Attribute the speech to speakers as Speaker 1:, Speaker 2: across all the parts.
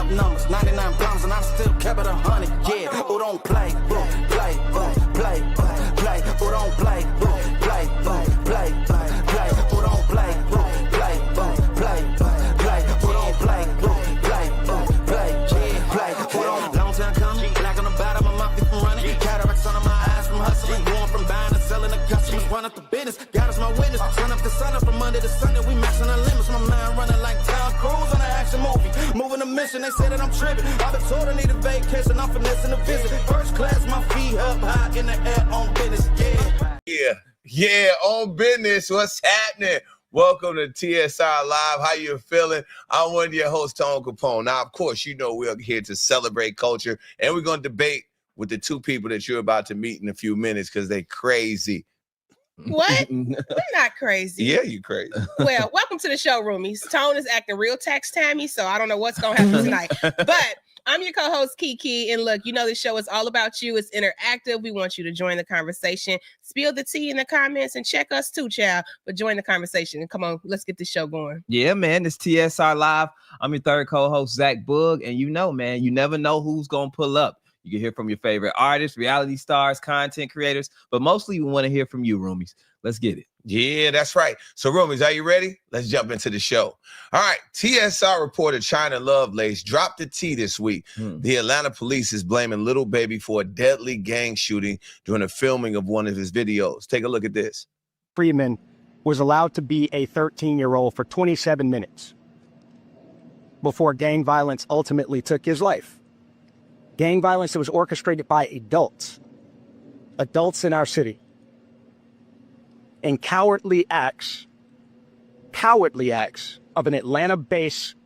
Speaker 1: up numbers, 99 blondes, and I still kept it 100. Yeah, who don't play, play, play, play, play, who don't play, play, play, play, who don't play, play, play, play, who don't play, play, play, who don't. Long time coming, black on the bottom of my feet from running, cataracts under my eyes from hustling, going from buying to selling to customers, run up the business, God is my witness, sun up to sun up from Monday to Sunday, we maxing the limits, my mind running like Tom Cruise on an action movie, moving a mission, they say that I'm tripping, I've been told I need a vacation, I'm finessing a visit, first class, my feet up high in the air on business,
Speaker 2: yeah, on business, what's happening? Welcome to TSR Live. How you feeling? I'm one of your hosts, Tone Capone. Now, of course, you know we're here to celebrate culture, and we're going to debate with the two people that you're about to meet in a few minutes because they crazy.
Speaker 3: What? We're not crazy.
Speaker 2: Yeah, you crazy.
Speaker 3: Well, welcome to the show, roomies. Tone is acting real tax-tammy, so I don't know what's going to happen tonight. But I'm your co-host, Kiki, and look, you know this show is all about you. It's interactive. We want you to join the conversation. Spill the tea in the comments and check us too, child. But join the conversation. And come on, let's get this show going.
Speaker 4: Yeah, man, it's TSR Live. I'm your third co-host, Zach Boog, and you know, man, you never know who's going to pull up. You can hear from your favorite artists, reality stars, content creators, but mostly we want to hear from you, roomies. Let's get it.
Speaker 2: Yeah, that's right. So, roomies, are you ready? Let's jump into the show. All right, TSR reporter China Lovelace dropped the tea this week. The Atlanta police is blaming Lil Baby for a deadly gang shooting during the filming of one of his videos. Take a look at this.
Speaker 5: Freeman was allowed to be a 13-year-old for 27 minutes before gang violence ultimately took his life. Gang violence that was orchestrated by adults in our city. And cowardly acts of an Atlanta-based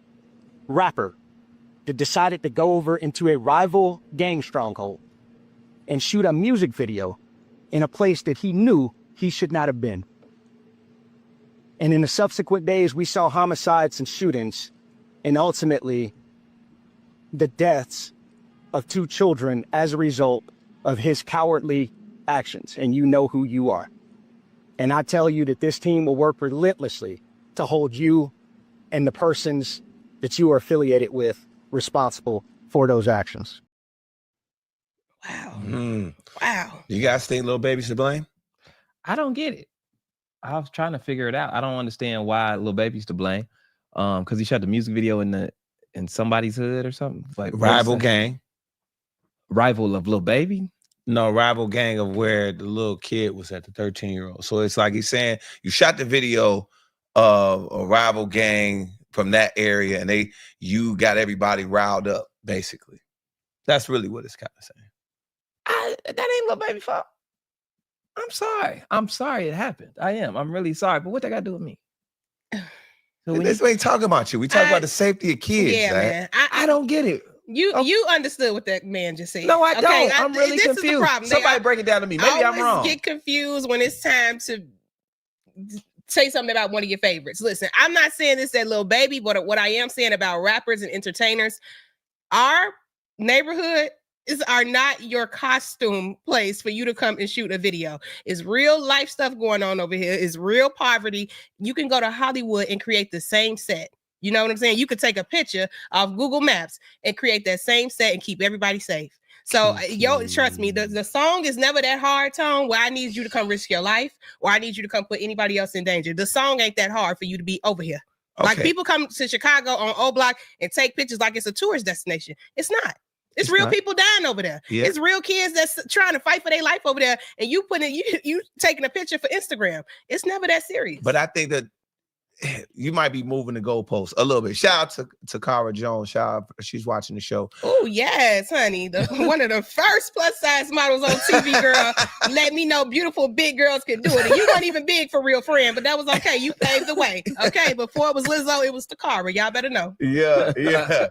Speaker 5: rapper that decided to go over into a rival gang stronghold and shoot a music video in a place that he knew he should not have been. And in the subsequent days, we saw homicides and shootings, and ultimately the deaths of 2 children as a result of his cowardly actions. And you know who you are. And I tell you that this team will work relentlessly to hold you and the persons that you are affiliated with responsible for those actions.
Speaker 3: Wow. Wow.
Speaker 2: You guys think Lil Baby's to blame?
Speaker 4: I don't get it. I was trying to figure it out. I don't understand why Lil Baby's to blame. Because he shot the music video in somebody's hood or something. Like
Speaker 2: rival gang.
Speaker 4: Rival of Lil Baby?
Speaker 2: No, rival gang of where the little kid was at, the 13-year-old. So it's like he's saying you shot the video of a rival gang from that area, and you got everybody riled up, basically. That's really what it's kind of saying.
Speaker 4: That ain't Lil Baby's fault. I'm sorry it happened. I'm really sorry. But what they got to do with me?
Speaker 2: So this ain't talking about you. We talk about the safety of kids.
Speaker 3: Yeah, man.
Speaker 4: I don't get it.
Speaker 3: You understood what that man just said.
Speaker 4: No, I don't. I'm really confused.
Speaker 3: Is the problem.
Speaker 4: Somebody break it down to me. Maybe I'm wrong.
Speaker 3: Get confused when it's time to say something about one of your favorites. Listen, I'm not saying this at Lil Baby, but what I am saying about rappers and entertainers, our neighborhood are not your costume place for you to come and shoot a video. It's real life stuff going on over here. It's real poverty. You can go to Hollywood and create the same set. You know what I'm saying? You could take a picture of Google Maps and create that same set and keep everybody safe. So, trust me, the song is never that hard, Tone, where I need you to come risk your life or I need you to come put anybody else in danger. The song ain't that hard for you to be over here. Okay. Like people come to Chicago on O Block and take pictures like it's a tourist destination. It's not. It's real people dying over there. Yeah. It's real kids that's trying to fight for their life over there. And you taking a picture for Instagram. It's never that serious.
Speaker 2: But I think that you might be moving the goalposts a little bit. Shout out to Cara Jones. She's watching the show.
Speaker 3: Oh, yes, honey. One of the first plus size models on TV, girl. Let me know beautiful big girls can do it. And you weren't even big for real, friend, but that was okay. You paved the way. Okay, before it was Lizzo, it was Takara. Y'all better know.
Speaker 2: Yeah.
Speaker 3: Yeah.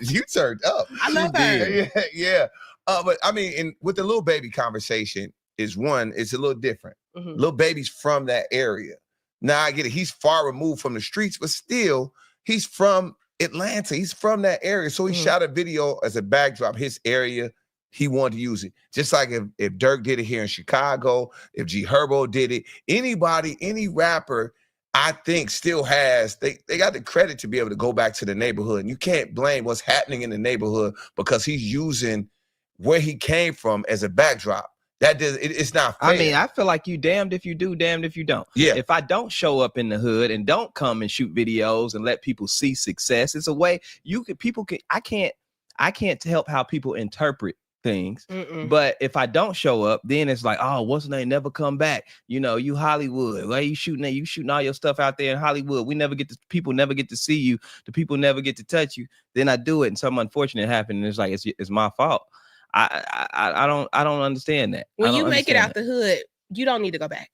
Speaker 2: You turned up.
Speaker 3: I love her.
Speaker 2: Yeah. But I mean, with the Lil Baby conversation, it's a little different. Lil Baby's from that area. Now I get it. He's far removed from the streets, but still, he's from Atlanta. He's from that area. So he shot a video as a backdrop. His area, he wanted to use it. Just like if Dirk did it here in Chicago, if G Herbo did it, anybody, any rapper I think still has, they got the credit to be able to go back to the neighborhood. And you can't blame what's happening in the neighborhood because he's using where he came from as a backdrop. It's not fair.
Speaker 4: I mean, I feel like you damned if you do, damned if you don't.
Speaker 2: Yeah.
Speaker 4: If I don't show up in the hood and don't come and shoot videos and let people see success, it's a way I can't help how people interpret things. But if I don't show up, then it's like, oh, what's the name? Never come back. You Hollywood. Why you shooting at? You shooting all your stuff out there in Hollywood. People never get to see you. The people never get to touch you. Then I do it, and something unfortunate happened, and it's like it's my fault. I don't understand that.
Speaker 3: When you make it out the hood, you don't need to go back.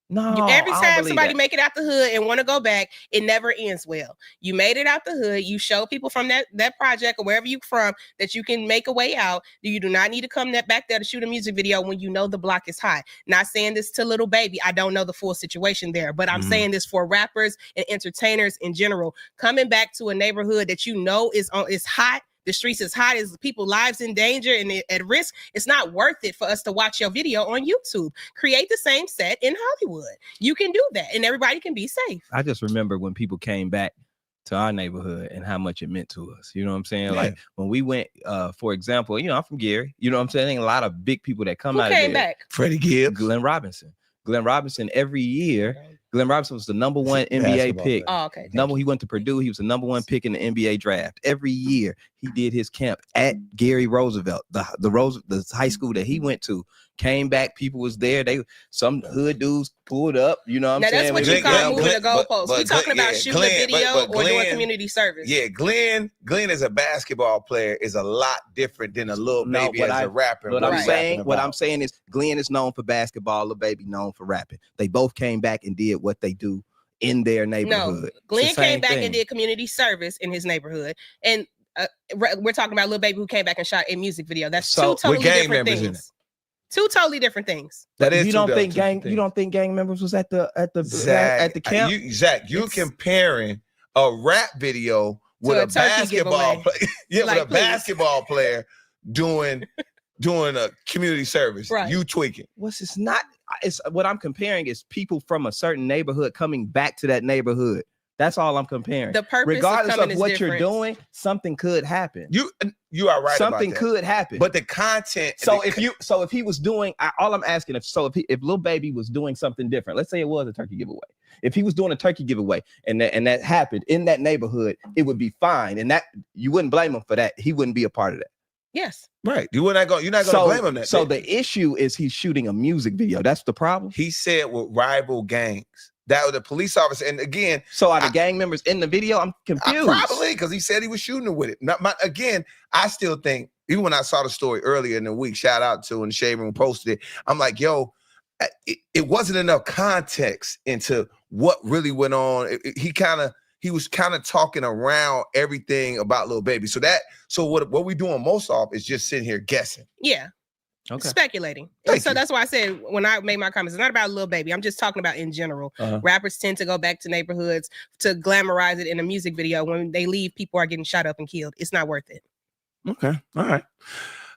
Speaker 4: No,
Speaker 3: every time somebody make it out the hood and want to go back, it never ends well. You made it out the hood. You show people from that project or wherever you're from that you can make a way out. You do not need to come back there to shoot a music video when you know the block is hot. Not saying this to Lil Baby. I don't know the full situation there, but I'm saying this for rappers and entertainers in general. Coming back to a neighborhood that you know is hot. The streets is hot, is people lives in danger and at risk. It's not worth it for us to watch your video on YouTube. Create the same set in Hollywood. You can do that and everybody can be safe.
Speaker 4: I just remember when people came back to our neighborhood and how much it meant to us. You know what I'm saying? Yeah. Like when we went, for example, I'm from Gary. You know what I'm saying? A lot of big people that come out of there.
Speaker 3: Who came back?
Speaker 2: Freddie Gibbs.
Speaker 4: Glenn Robinson every year. Glenn Robinson was the number one NBA pick.
Speaker 3: Oh, okay.
Speaker 4: He went to Purdue. He was the number one pick in the NBA draft. Every year he did his camp at Gary Roosevelt, the high school that he went to. Came back, people was there. Some hood dudes pulled up. You know what I'm saying?
Speaker 3: That's what you call moving the goalposts. We're talking about shooting a video or doing community service.
Speaker 2: Yeah, Glenn as a basketball player is a lot different than a Lil Baby as a rapper.
Speaker 4: What I'm saying is Glenn is known for basketball, Lil Baby known for rapping. They both came back and did what they do in their neighborhood.
Speaker 3: No, Glenn came back and did community service in his neighborhood. And we're talking about Lil Baby who came back and shot a music video. That's two totally different things. Two totally different things.
Speaker 4: That is. You don't think gang members was at the camp?
Speaker 2: You're comparing a rap video with a basketball player. With a basketball player doing a community service. Right. You tweaking.
Speaker 4: It's what I'm comparing is people from a certain neighborhood coming back to that neighborhood. That's all I'm comparing.
Speaker 3: The purpose,
Speaker 4: regardless of what you're doing, something could happen.
Speaker 2: You are right.
Speaker 4: Something could happen.
Speaker 2: But the content.
Speaker 4: If he was doing, all I'm asking, if Lil Baby was doing something different, let's say it was a turkey giveaway. If he was doing a turkey giveaway and that happened in that neighborhood, it would be fine, and that you wouldn't blame him for that. He wouldn't be a part of that.
Speaker 3: Yes.
Speaker 2: Right. You're not going to blame him that.
Speaker 4: So the issue is he's shooting a music video. That's the problem.
Speaker 2: He said with rival gangs. That was the police officer. And again,
Speaker 4: so are the gang members in the video? I'm confused.
Speaker 2: Probably because he said he was shooting with it. Again, I still think, even when I saw the story earlier in the week, shout out to when the Shade Room posted it, I'm like, yo, it wasn't enough context into what really went on. He was kind of talking around everything about Lil Baby. So what we doing most of is just sitting here guessing.
Speaker 3: Yeah. Okay. Speculating. So that's why I said when I made my comments, it's not about Lil Baby. I'm just talking about in general. Rappers tend to go back to neighborhoods to glamorize it in a music video. When they leave, people are getting shot up and killed. It's not worth it.
Speaker 2: Okay. All right.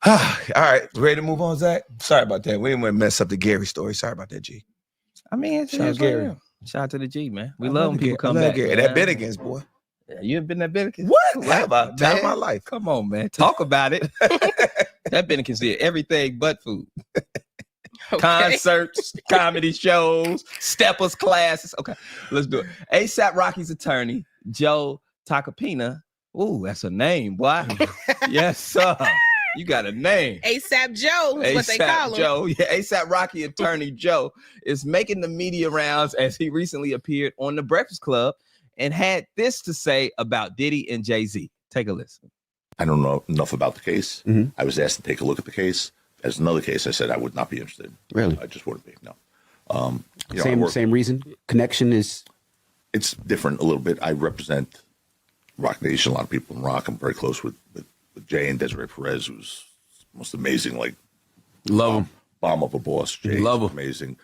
Speaker 2: All right. Ready to move on, Zach? Sorry about that. We didn't want to mess up the Gary story. Sorry about that, G.
Speaker 4: I mean, shout out Gary. Shout out to the G, man. We love when people come back.
Speaker 2: Gary. That Bennigan's, boy.
Speaker 4: Yeah, you have been that Bennigan?
Speaker 2: What? How about time of my life?
Speaker 4: Come on, man. Talk about it. That Bennigan's did everything but food. Okay. Concerts, comedy shows, steppers classes. Okay, let's do it. ASAP Rocky's attorney, Joe Tacopina. Ooh, that's a name, boy. Yes, sir. You got a name.
Speaker 3: ASAP Joe is what they call him.
Speaker 4: Joe. Yeah, ASAP Rocky attorney Joe is making the media rounds as he recently appeared on The Breakfast Club and had this to say about Diddy and Jay-Z. Take a listen.
Speaker 6: I don't know enough about the case. I was asked to take a look at the case. As another case, I said I would not be interested.
Speaker 7: Really?
Speaker 6: I just wouldn't be. No.
Speaker 7: Same reason. Connection is.
Speaker 6: It's different a little bit. I represent Rock Nation. A lot of people in rock. I'm very close with Jay and Desiree Perez, who's most amazing. Like
Speaker 7: love him.
Speaker 6: Bomb of a boss. Jay,
Speaker 7: love him.
Speaker 6: Amazing.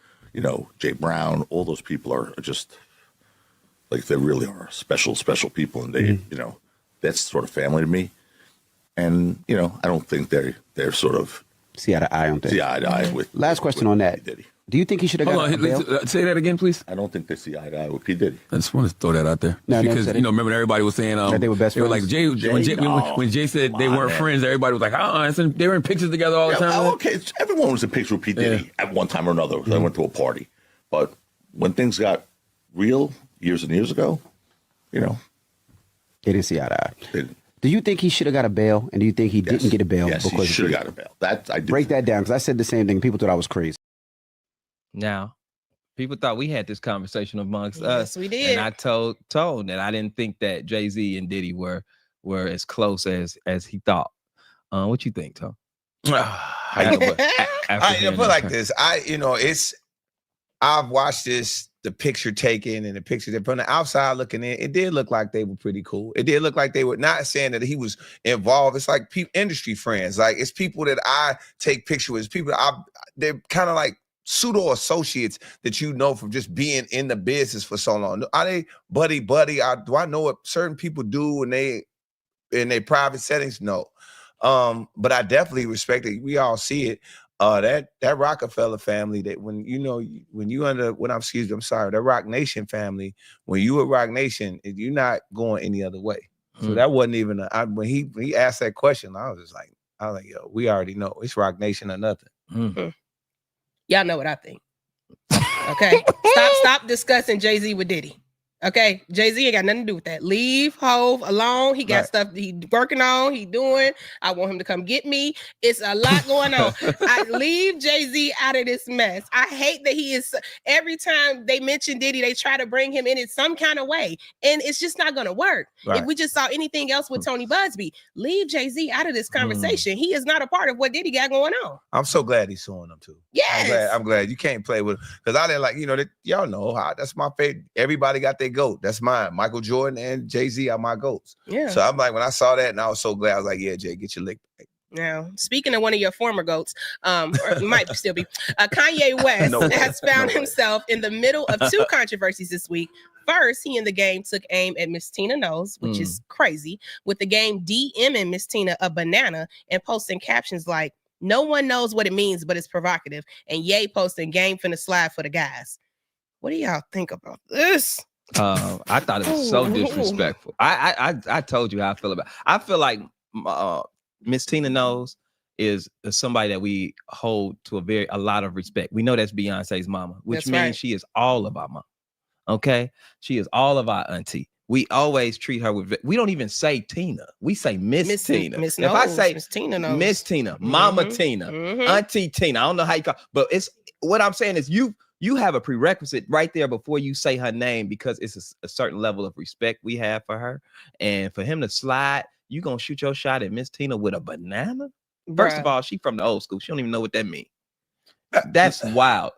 Speaker 6: Jay Brown. All those people are just like they really are special people, and they that's sort of family to me. And I don't think they're sort of
Speaker 7: see eye to eye on things.
Speaker 6: See eye to eye with.
Speaker 7: Last question on that.
Speaker 6: Diddy.
Speaker 7: Do you think he should have got a bail?
Speaker 8: Say that again, please.
Speaker 6: I don't think they see eye to eye with P. Diddy.
Speaker 8: I just want to throw that out there.
Speaker 7: No,
Speaker 8: because, remember when everybody was saying
Speaker 7: that they were best friends?
Speaker 8: They were like, when Jay said they weren't friends, everybody was like, they were in pictures together all the time.
Speaker 6: Okay, everyone was in picture with P. Diddy at one time or another. I went to a party. But when things got real years and years ago, they
Speaker 7: didn't see eye to eye.
Speaker 6: They didn't.
Speaker 7: Do you think he should have got a bail, and do you think he didn't get a bail?
Speaker 6: Yes,
Speaker 7: because
Speaker 6: he should have got a bail. I do.
Speaker 7: Break that down, because I said the same thing. People thought I was crazy.
Speaker 4: Now, people thought we had this conversation amongst us.
Speaker 3: Yes, we did.
Speaker 4: And I told that I didn't think that Jay-Z and Diddy were as close as he thought. What you think, Tom?
Speaker 2: I put like this. I've watched the picture taken and the picture that from the outside looking in, it did look like they were pretty cool. It did look like they were not saying that he was involved. It's like industry friends. Like it's people that I take pictures with. It's people that they're kind of like pseudo associates that from just being in the business for so long. Are they buddy? Do I know what certain people do when they in their private settings? No. But I definitely respect it. We all see it. That Rockefeller family, that that Rock Nation family, when you at Rock Nation, you're not going any other way. So that wasn't even when he asked that question, I was like, yo, we already know it's Rock Nation or nothing.
Speaker 3: Y'all know what I think. Okay. Stop discussing Jay-Z with Diddy. Okay, Jay-Z ain't got nothing to do with that. Leave Hove alone. He got stuff he working on, he doing. I want him to come get me. It's a lot going on. I leave Jay-Z out of this mess. I hate that he is, every time they mention Diddy, they try to bring him in some kind of way. And it's just not going to work. Right. If we just saw anything else with Tony Busby, leave Jay-Z out of this conversation. He is not a part of what Diddy got going on.
Speaker 2: I'm so glad he's suing them too.
Speaker 3: Yes.
Speaker 2: I'm glad. You can't play with him. Because I didn't y'all know how that's my favorite. Everybody got their GOAT. That's mine. Michael Jordan and Jay-Z are my GOATs. Yeah. So I'm like, when I saw that, and I was so glad, I was like, yeah, Jay, get your lick back.
Speaker 3: Now, speaking of one of your former GOATs, or might still be, Kanye West has found himself in the middle of two controversies this week. First, he in the game took aim at Miss Tina Knowles, which is crazy, with the game DMing Miss Tina a banana and posting captions like, "No one knows what it means, but it's provocative," and Ye posting "Game finna slide for the guys." What do y'all think about this?
Speaker 4: I thought it was so disrespectful. I told you how I feel about it. I feel like Miss Tina Knowles is somebody that we hold to a lot of respect. We know that's Beyonce's mama, which means she is all of our mama. Okay, she is all of our auntie. We always treat her with. We don't even say Tina. We say Miss Tina.
Speaker 3: Miss
Speaker 4: If I say
Speaker 3: Miss Tina Knowles,
Speaker 4: Miss Tina, Mama Tina, Auntie Tina, I don't know how you call, but it's what I'm saying is you have a prerequisite right there before you say her name, because it's a certain level of respect we have for her, and for him to slide, you gonna shoot your shot at Miss Tina with a banana? First of all, she from the old school. She don't even know what that means. That's wild.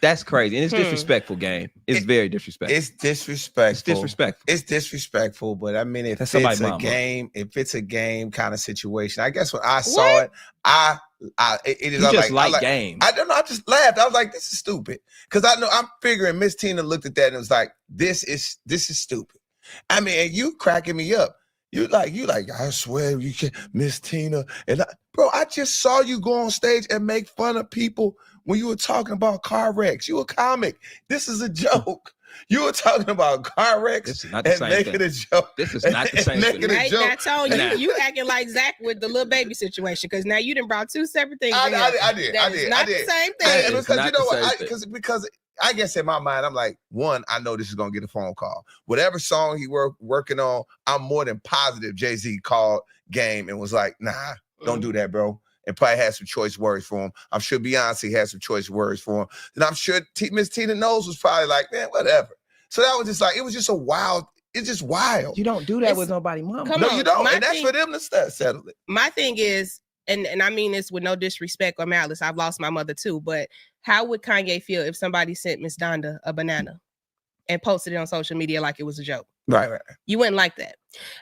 Speaker 4: That's crazy. And it's disrespectful, game. It's very disrespectful.
Speaker 2: It's disrespectful.
Speaker 4: It's disrespectful.
Speaker 2: It's disrespectful, but I mean, if it's a game kind of situation, I guess when I saw it, it is like
Speaker 4: game.
Speaker 2: I don't know. I just laughed. I was like, this is stupid. Because I'm figuring Miss Tina looked at that and was like, this is stupid. I mean, and you cracking me up. You like, I swear you can't, Miss Tina. And bro, I just saw you go on stage and make fun of people when you were talking about car wrecks. You a comic. This is a joke. You were talking about car wrecks and making a joke.
Speaker 4: This is not the same thing.
Speaker 3: Right, I told you acting like Zach with the Lil Baby situation, because now you done brought two separate things.
Speaker 2: I did.
Speaker 3: Not the same thing.
Speaker 2: Because you know what? Because I guess in my mind, I'm like, one, I know this is gonna get a phone call. Whatever song he working on, I'm more than positive Jay-Z called Game and was like, nah, don't do that, bro. And probably had some choice words for him. I'm sure Beyonce had some choice words for him. And I'm sure Miss Tina Knowles was probably like, man, whatever. So that was just like, it was just it's just wild.
Speaker 4: You don't do that with nobody, mama.
Speaker 2: No, you don't. And that's for them to settle it.
Speaker 3: My thing is, and I mean this with no disrespect or malice, I've lost my mother too, but how would Kanye feel if somebody sent Miss Donda a banana and posted it on social media like it was a joke?
Speaker 2: Right.
Speaker 3: You wouldn't like that.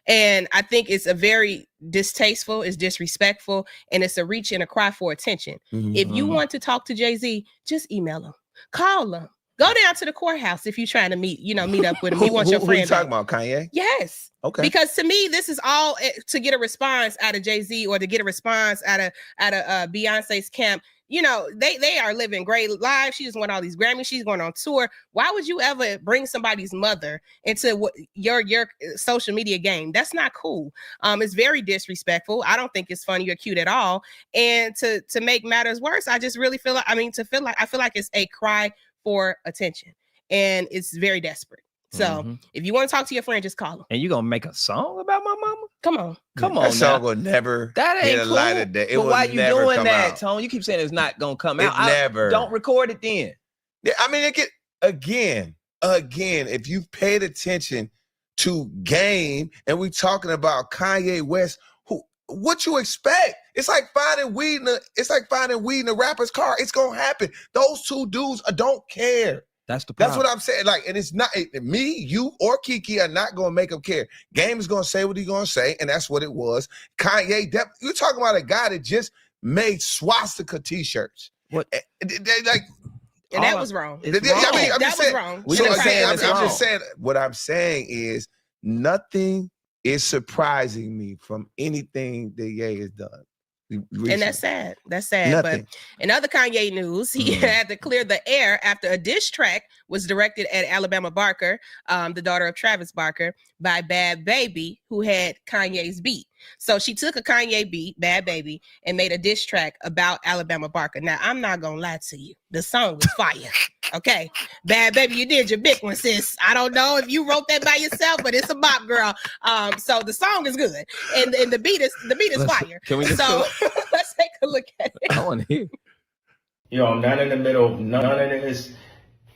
Speaker 3: And I think it's a very distasteful, it's disrespectful, and it's a reach and a cry for attention. If you want to talk to Jay-Z, just email him, call him, go down to the courthouse if you're trying to meet up with him. You want your friend.
Speaker 2: Who you talking about, Kanye?
Speaker 3: Yes.
Speaker 2: Okay.
Speaker 3: Because to me, this is all to get a response out of Jay-Z or to get a response out of Beyonce's camp. you know, they are living great lives. She just won all these Grammys. She's going on tour. Why would you ever bring somebody's mother into your social media game? That's not cool. It's very disrespectful. I don't think it's funny or cute at all. And to make matters worse, I just really feel like, I feel like it's a cry for attention, and it's very desperate. So if you want to talk to your friend, just call them.
Speaker 4: And you gonna make a song about my mama?
Speaker 3: Come on.
Speaker 2: That song will never
Speaker 4: hit
Speaker 2: a light of day.
Speaker 4: But why you doing that, Tone? You keep saying it's not gonna come out.
Speaker 2: Never.
Speaker 4: Don't record it then.
Speaker 2: Yeah, I mean, again, if you've paid attention to Game and we talking about Kanye West, what you expect? It's like finding weed in a rapper's car. It's gonna happen. Those two dudes don't care.
Speaker 4: That's the problem.
Speaker 2: That's what I'm saying. Like, and it's not me, you, or Kiki are not gonna make him care. Game is gonna say what he's gonna say, and that's what it was. Kanye, you're talking about a guy that just made swastika t-shirts.
Speaker 4: What?
Speaker 3: And that was wrong.
Speaker 2: I'm just
Speaker 3: wrong.
Speaker 2: I'm just saying. What I'm saying is nothing is surprising me from anything that Ye has done. Recently.
Speaker 3: And that's sad. That's sad.
Speaker 2: Nothing.
Speaker 3: But in other Kanye news, he had to clear the air after a diss track was directed at Alabama Barker, the daughter of Travis Barker, by Bhad Bhabie, who had Kanye's beat. So she took a Kanye beat, Bhad Bhabie, and made a diss track about Alabama Barker. Now, I'm not going to lie to you. The song was fire. Okay. Bhad Bhabie, you did your big one, sis. I don't know if you wrote that by yourself, but it's a bop, girl. So the song is good. And the beat is fire.
Speaker 4: Can we just
Speaker 3: let's take a look at it.
Speaker 4: I want to hear.
Speaker 9: Yo, I'm not in the middle of none of this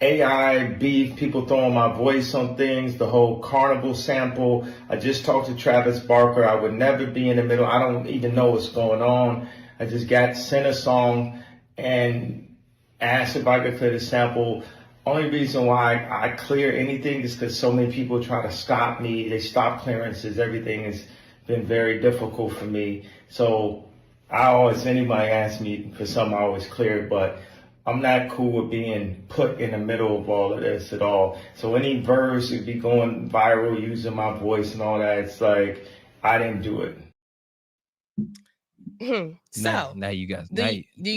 Speaker 9: AI beef, people throwing my voice on things, the whole carnival sample. I just talked to Travis Barker. I would never be in the middle. I don't even know what's going on. I just got sent a song and asked if I could clear the sample. Only reason why I clear anything is because so many people try to stop me. They stop clearances. Everything has been very difficult for me. So anybody asks me for something, I always clear it, but I'm not cool with being put in the middle of all of this at all. So any verse would be going viral using my voice and all that. It's like, I didn't do it.
Speaker 3: So
Speaker 4: now you guys,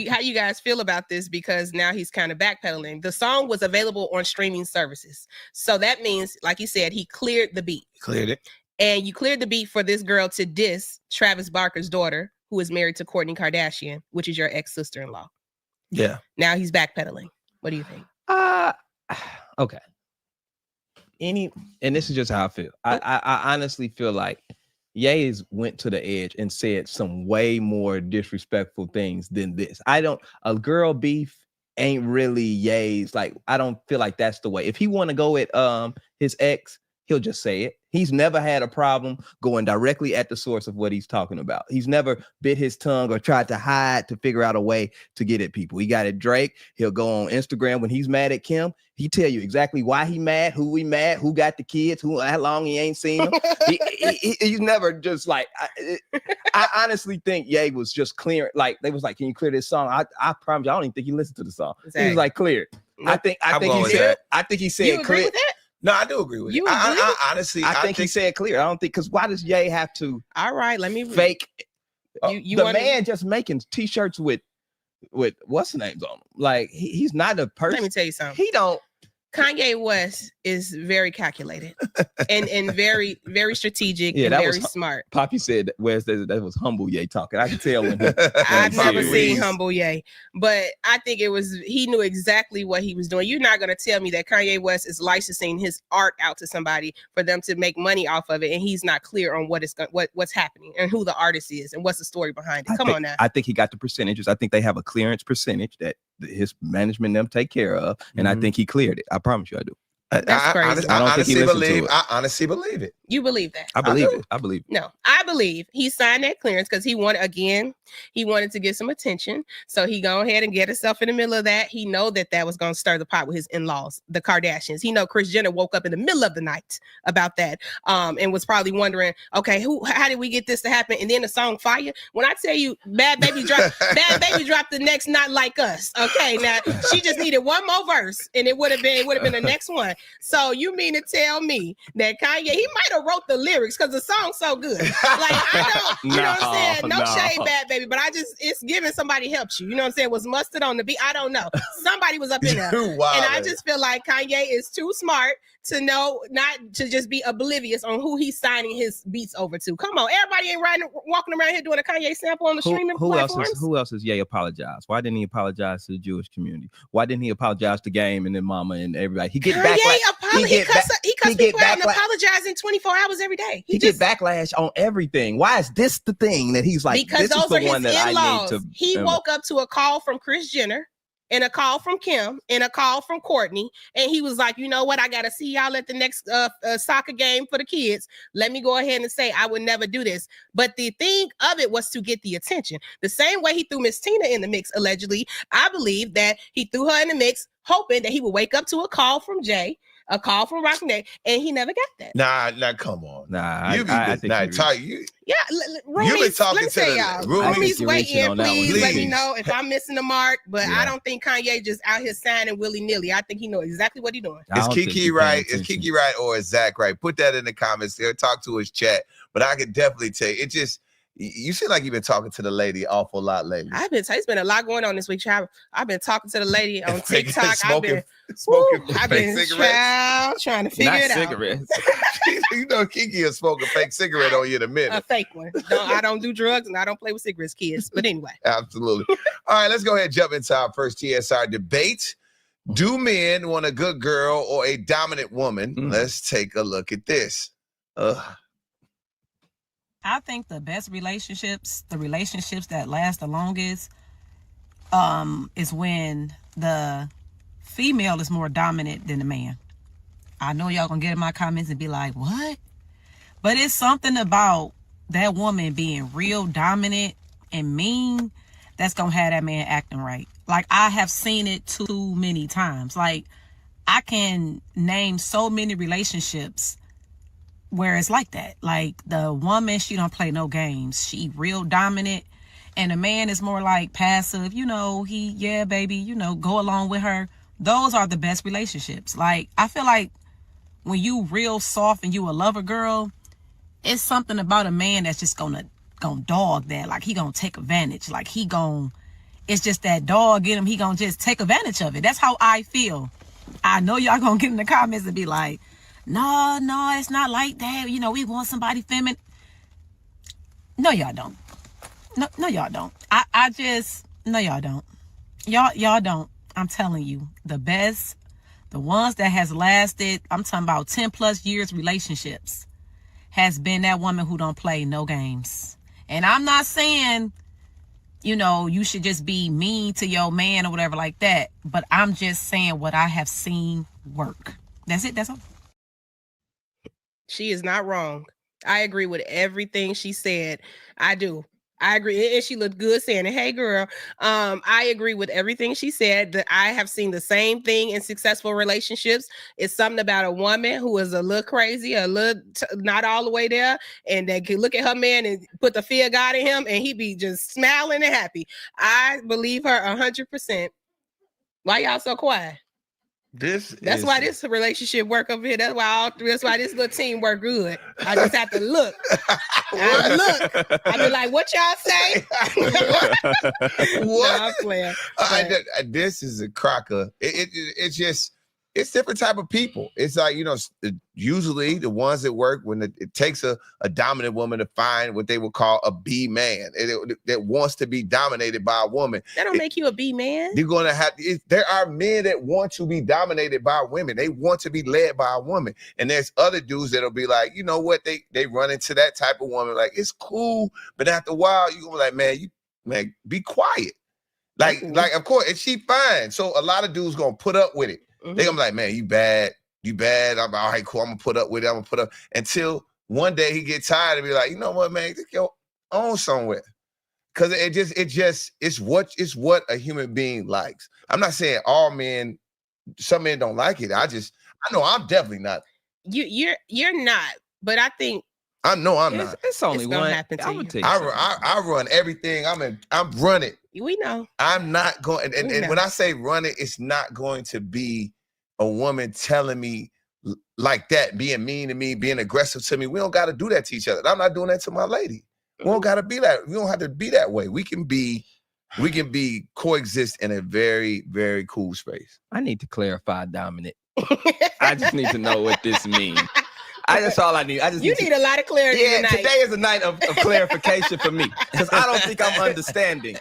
Speaker 3: how you guys feel about this? Because now he's kind of backpedaling. The song was available on streaming services. So that means, like you said, he cleared the beat.
Speaker 2: Cleared it.
Speaker 3: And you cleared the beat for this girl to diss Travis Barker's daughter, who is married to Kourtney Kardashian, which is your ex-sister-in-law.
Speaker 2: Yeah.
Speaker 3: Now he's backpedaling. What do you think?
Speaker 4: Okay. And this is just how I feel. I honestly feel like Ye went to the edge and said some way more disrespectful things than this. A girl beef ain't really Ye's. Like, I don't feel like that's the way. If he want to go at his ex, he'll just say it. He's never had a problem going directly at the source of what he's talking about. He's never bit his tongue or tried to hide to figure out a way to get at people. He got at Drake. He'll go on Instagram when he's mad at Kim. He tell you exactly why he mad, who got the kids, how long he ain't seen them. He's never just like, I honestly think Ye was just clear. Like, they was like, can you clear this song? I promise you, I don't even think he listened to the song. Exactly. He was like, clear. I think he said
Speaker 3: you agree
Speaker 4: clear.
Speaker 3: With that?
Speaker 2: No, I do agree with you. Honestly,
Speaker 4: I think he said clear. I don't think, because why does Ye have to?
Speaker 3: All right, let me
Speaker 4: fake. Man just making t-shirts with what's the names on them. Like, he's not a person.
Speaker 3: Let me tell you something.
Speaker 4: He don't.
Speaker 3: Kanye West is very calculated and very, very strategic and very smart.
Speaker 4: Poppy said that was humble Ye talking. I can tell when
Speaker 3: I've never seen humble Ye, but I think he knew exactly what he was doing. You're not going to tell me that Kanye West is licensing his art out to somebody for them to make money off of it, and he's not clear on what's happening and who the artist is and what's the story behind it. Come on now.
Speaker 4: I think he got the percentages. I think they have a clearance percentage that his management them take care of, and I think he cleared it. I promise you, I do.
Speaker 3: That's crazy.
Speaker 2: I honestly believe it.
Speaker 3: You believe that?
Speaker 4: I believe it.
Speaker 3: No, I believe he signed that clearance because he wanted to get some attention. So he go ahead and get himself in the middle of that. He know that was going to stir the pot with his in-laws, the Kardashians. He know Kris Jenner woke up in the middle of the night about that, and was probably wondering, okay, how did we get this to happen? And then the song fire. When I tell you, Bhad Bhabie dropped the next Not Like Us. Okay, now she just needed one more verse, and it would have been the next one. So you mean to tell me that Kanye, he might have wrote the lyrics because the song's so good. Like, You know what I'm saying? No shade, Bhad Bhabie, but it's giving somebody helped you. You know what I'm saying? Was mustard on the beat? I don't know. Somebody was up in there. And I just feel like Kanye is too smart to know not to just be oblivious on who he's signing his beats over to. Come on, everybody ain't walking around here doing a Kanye sample on the streaming platforms.
Speaker 4: Who else is Ye apologized? Why didn't he apologize to the Jewish community? Why didn't he apologize to Game and then Mama and everybody? He get backlash. He cuss people out and apologizing 24 hours every day. He get backlash on everything. Why is this the thing that he's like?
Speaker 3: Because
Speaker 4: this
Speaker 3: those
Speaker 4: is the
Speaker 3: are
Speaker 4: one
Speaker 3: his
Speaker 4: that
Speaker 3: in-laws.
Speaker 4: I need to.
Speaker 3: He woke up to a call from Kris Jenner, and a call from Kim, and a call from Courtney, and he was like, you know what? I gotta see y'all at the next soccer game for the kids. Let me go ahead and say I would never do this. But the thing of it was to get the attention. The same way he threw Miss Tina in the mix, allegedly, I believe that he threw her in the mix, hoping that he would wake up to a call from Jay, a call from Rockney, and he never got that.
Speaker 2: Nah, come on.
Speaker 4: Nah,
Speaker 2: you
Speaker 4: I think
Speaker 3: yeah,
Speaker 2: you've been talking
Speaker 3: let me say y'all. Roomies, weigh in, please. Let me know if I'm missing the mark. But I don't think Kanye just out here signing willy-nilly. I think he knows exactly what he's doing.
Speaker 2: Is Kiki right? Is Kiki right or is Zach right? Put that in the comments there. Talk to his chat. But I could definitely tell you, it just, you seem like you've been talking to the lady awful lot lately.
Speaker 3: It's been a lot going on this week, child. I've been talking to the lady on TikTok.
Speaker 2: Smoking
Speaker 3: I've been cigarettes. Trying to figure it
Speaker 4: cigarettes.
Speaker 3: out.
Speaker 2: You know, Kiki will smoke a fake cigarette on you in a minute.
Speaker 3: A fake one. I don't do drugs and I don't play with cigarettes, kids. But anyway.
Speaker 2: Absolutely. All right, let's go ahead and jump into our first TSR debate. Do men want a good girl or a dominant woman? Let's take a look at this.
Speaker 10: I think the best relationships, the relationships that last the longest, is when the female is more dominant than the man. I know y'all gonna get in my comments and be like, what? But it's something about that woman being real dominant and mean that's gonna have that man acting right. Like, I have seen it too many times. Like, I can name so many relationships where it's like that. Like, the woman, she don't play no games. She real dominant. And the man is more like passive. You know, yeah, baby, you know, go along with her. Those are the best relationships. Like, I feel like when you real soft and you a lover girl, it's something about a man that's just gonna dog that. Like, he gonna take advantage. Like, it's just that dog in him. He gonna just take advantage of it. That's how I feel. I know y'all gonna get in the comments and be like, no, it's not like that. You know, we want somebody feminine. No, y'all don't. No, y'all don't. No, y'all don't. Y'all don't. I'm telling you, the best, the ones that has lasted, I'm talking about 10 plus years relationships, has been that woman who don't play no games. And I'm not saying, you know, you should just be mean to your man or whatever like that. But I'm just saying what I have seen work. That's it. That's all.
Speaker 3: She is not wrong. I agree with everything she said. I do. I agree. And she looked good saying it. Hey, girl. I agree with everything she said. That I have seen the same thing in successful relationships. It's something about a woman who is a little crazy, a little not all the way there, and they can look at her man and put the fear of God in him, and he be just smiling and happy. I believe her 100%. Why y'all so quiet? That's why this relationship work over here. That's why this little team work good. I just have to look. I be like, what y'all say?
Speaker 2: What?
Speaker 3: No, I'm playing.
Speaker 2: This is a cracker. It's just, it's different type of people. It's like, you know, usually the ones that work when it takes a dominant woman to find what they would call a B man that wants to be dominated by a woman.
Speaker 3: That don't make you a B man.
Speaker 2: You're going to have, there are men that want to be dominated by women. They want to be led by a woman. And there's other dudes that'll be like, you know what? They run into that type of woman. Like, it's cool. But after a while, you're going to be like, man, be quiet. Like, of course, and she fine. So a lot of dudes going to put up with it. Mm-hmm. They gonna be like, man, you bad. I'm all right, cool. I'm gonna put up with it. I'm gonna put up until one day he get tired and be like, you know what, man, take your own somewhere. Cause it's what a human being likes. I'm not saying all men, some men don't like it. I know I'm definitely not.
Speaker 3: You're not, but I think
Speaker 2: I know I'm not.
Speaker 4: It's only one.
Speaker 2: I run everything. I'm running.
Speaker 3: We know.
Speaker 2: I'm not going, and when I say run it, it's not going to be a woman telling me like that, being mean to me, being aggressive to me. We don't got to do that to each other. I'm not doing that to my lady. We don't gotta be that. We don't have to be that way. We can be coexist in a very, very cool space.
Speaker 4: I need to clarify dominant. I just need to know what this means. That's all I need.
Speaker 3: You need a lot of clarity tonight.
Speaker 4: Today is a night of clarification for me because I don't think I'm understanding.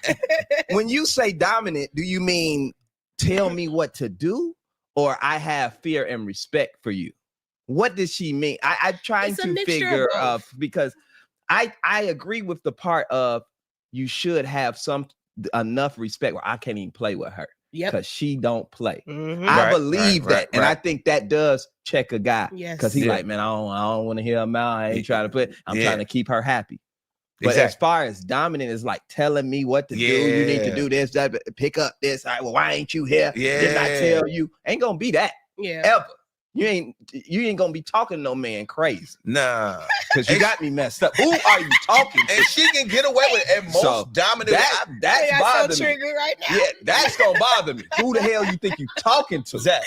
Speaker 4: When you say dominant, do you mean tell me what to do, or I have fear and respect for you? What does she mean? I'm trying to figure out because I agree with the part of you should have enough respect where I can't even play with her. Because she don't play. I believe that. And I think that does check a guy. Because he's like, man, I don't want to hear him out. I ain't trying to play. I'm trying to keep her happy. But as far as dominant is like telling me what to do, you need to do this, that, pick up this. All right, well, why ain't you here? Didn't I tell you? Ain't gonna be that. Ever. You ain't gonna be talking to no man crazy.
Speaker 2: Nah.
Speaker 4: Because you got me messed up. Who are you talking to?
Speaker 2: And she can get away with it. Most dominant.
Speaker 3: That's
Speaker 2: bothering
Speaker 3: so triggered right now.
Speaker 4: Yeah, that's gonna bother me. Who the hell you think you talking to?
Speaker 2: Zach.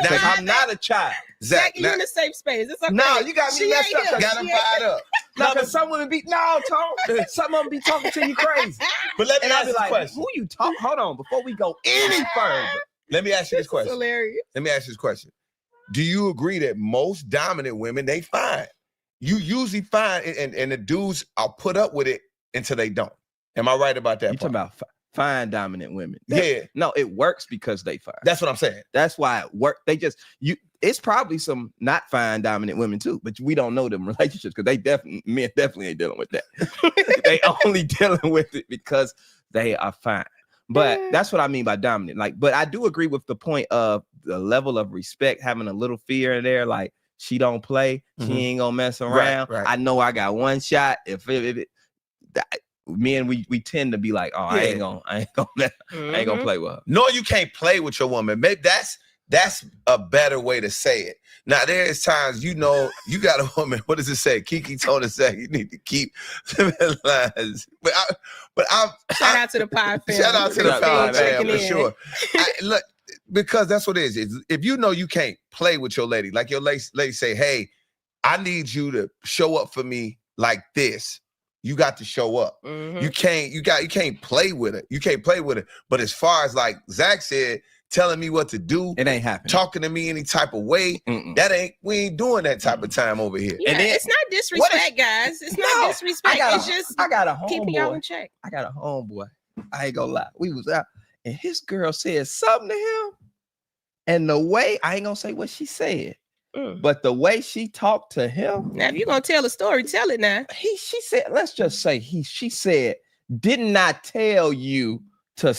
Speaker 4: Because I'm not a child.
Speaker 3: Zach, you're in a safe space. It's okay.
Speaker 4: No, you got me messed up.
Speaker 2: Got him fired up.
Speaker 4: No, because some women Tom. Some of them be talking to you crazy.
Speaker 2: But let me ask you a question.
Speaker 4: Who you talk? Hold on, before we go any further.
Speaker 2: Let me ask you this question.
Speaker 3: Hilarious.
Speaker 2: Let me ask you this question. Do you agree that most dominant women, they fine? You usually find, and the dudes are put up with it until they don't. Am I right about that?
Speaker 4: You talking about fine dominant women?
Speaker 2: Yeah.
Speaker 4: No, it works because they fine.
Speaker 2: That's what I'm saying.
Speaker 4: That's why it works. It's probably some not fine dominant women too, but we don't know them relationships because men definitely ain't dealing with that. They only dealing with it because they are fine. But that's what I mean by dominant. But I do agree with the point of the level of respect, having a little fear in there. Like she don't play, she ain't gonna mess around. Right. I know I got one shot. If men, we tend to be like, oh, I ain't gonna play with her.
Speaker 2: No, you can't play with your woman. Maybe that's a better way to say it. Now, there's times, you got a woman, what does it say? Kiki told us that you need to keep them in lines. But
Speaker 3: shout out to the pod family.
Speaker 2: Shout out to the pod family, for sure. Look, because that's what it is. If you know you can't play with your lady, like your lady say, hey, I need you to show up for me like this. You got to show up. You can't play with it. You can't play with it. But as far as like Zach said, telling me what to do,
Speaker 4: it ain't happening.
Speaker 2: Talking to me any type of way, we ain't doing that type of time over here.
Speaker 3: Yeah, and then, it's not disrespect, guys. It's not disrespect.
Speaker 4: I got a homeboy.
Speaker 3: Keeping y'all in check.
Speaker 4: I got a homeboy. I ain't gonna lie. We was out, and his girl said something to him, and the way I ain't gonna say what she said, but the way she talked to him.
Speaker 3: Now, if you're gonna tell a story, tell it now.
Speaker 4: She said, let's just say she said, didn't I tell you to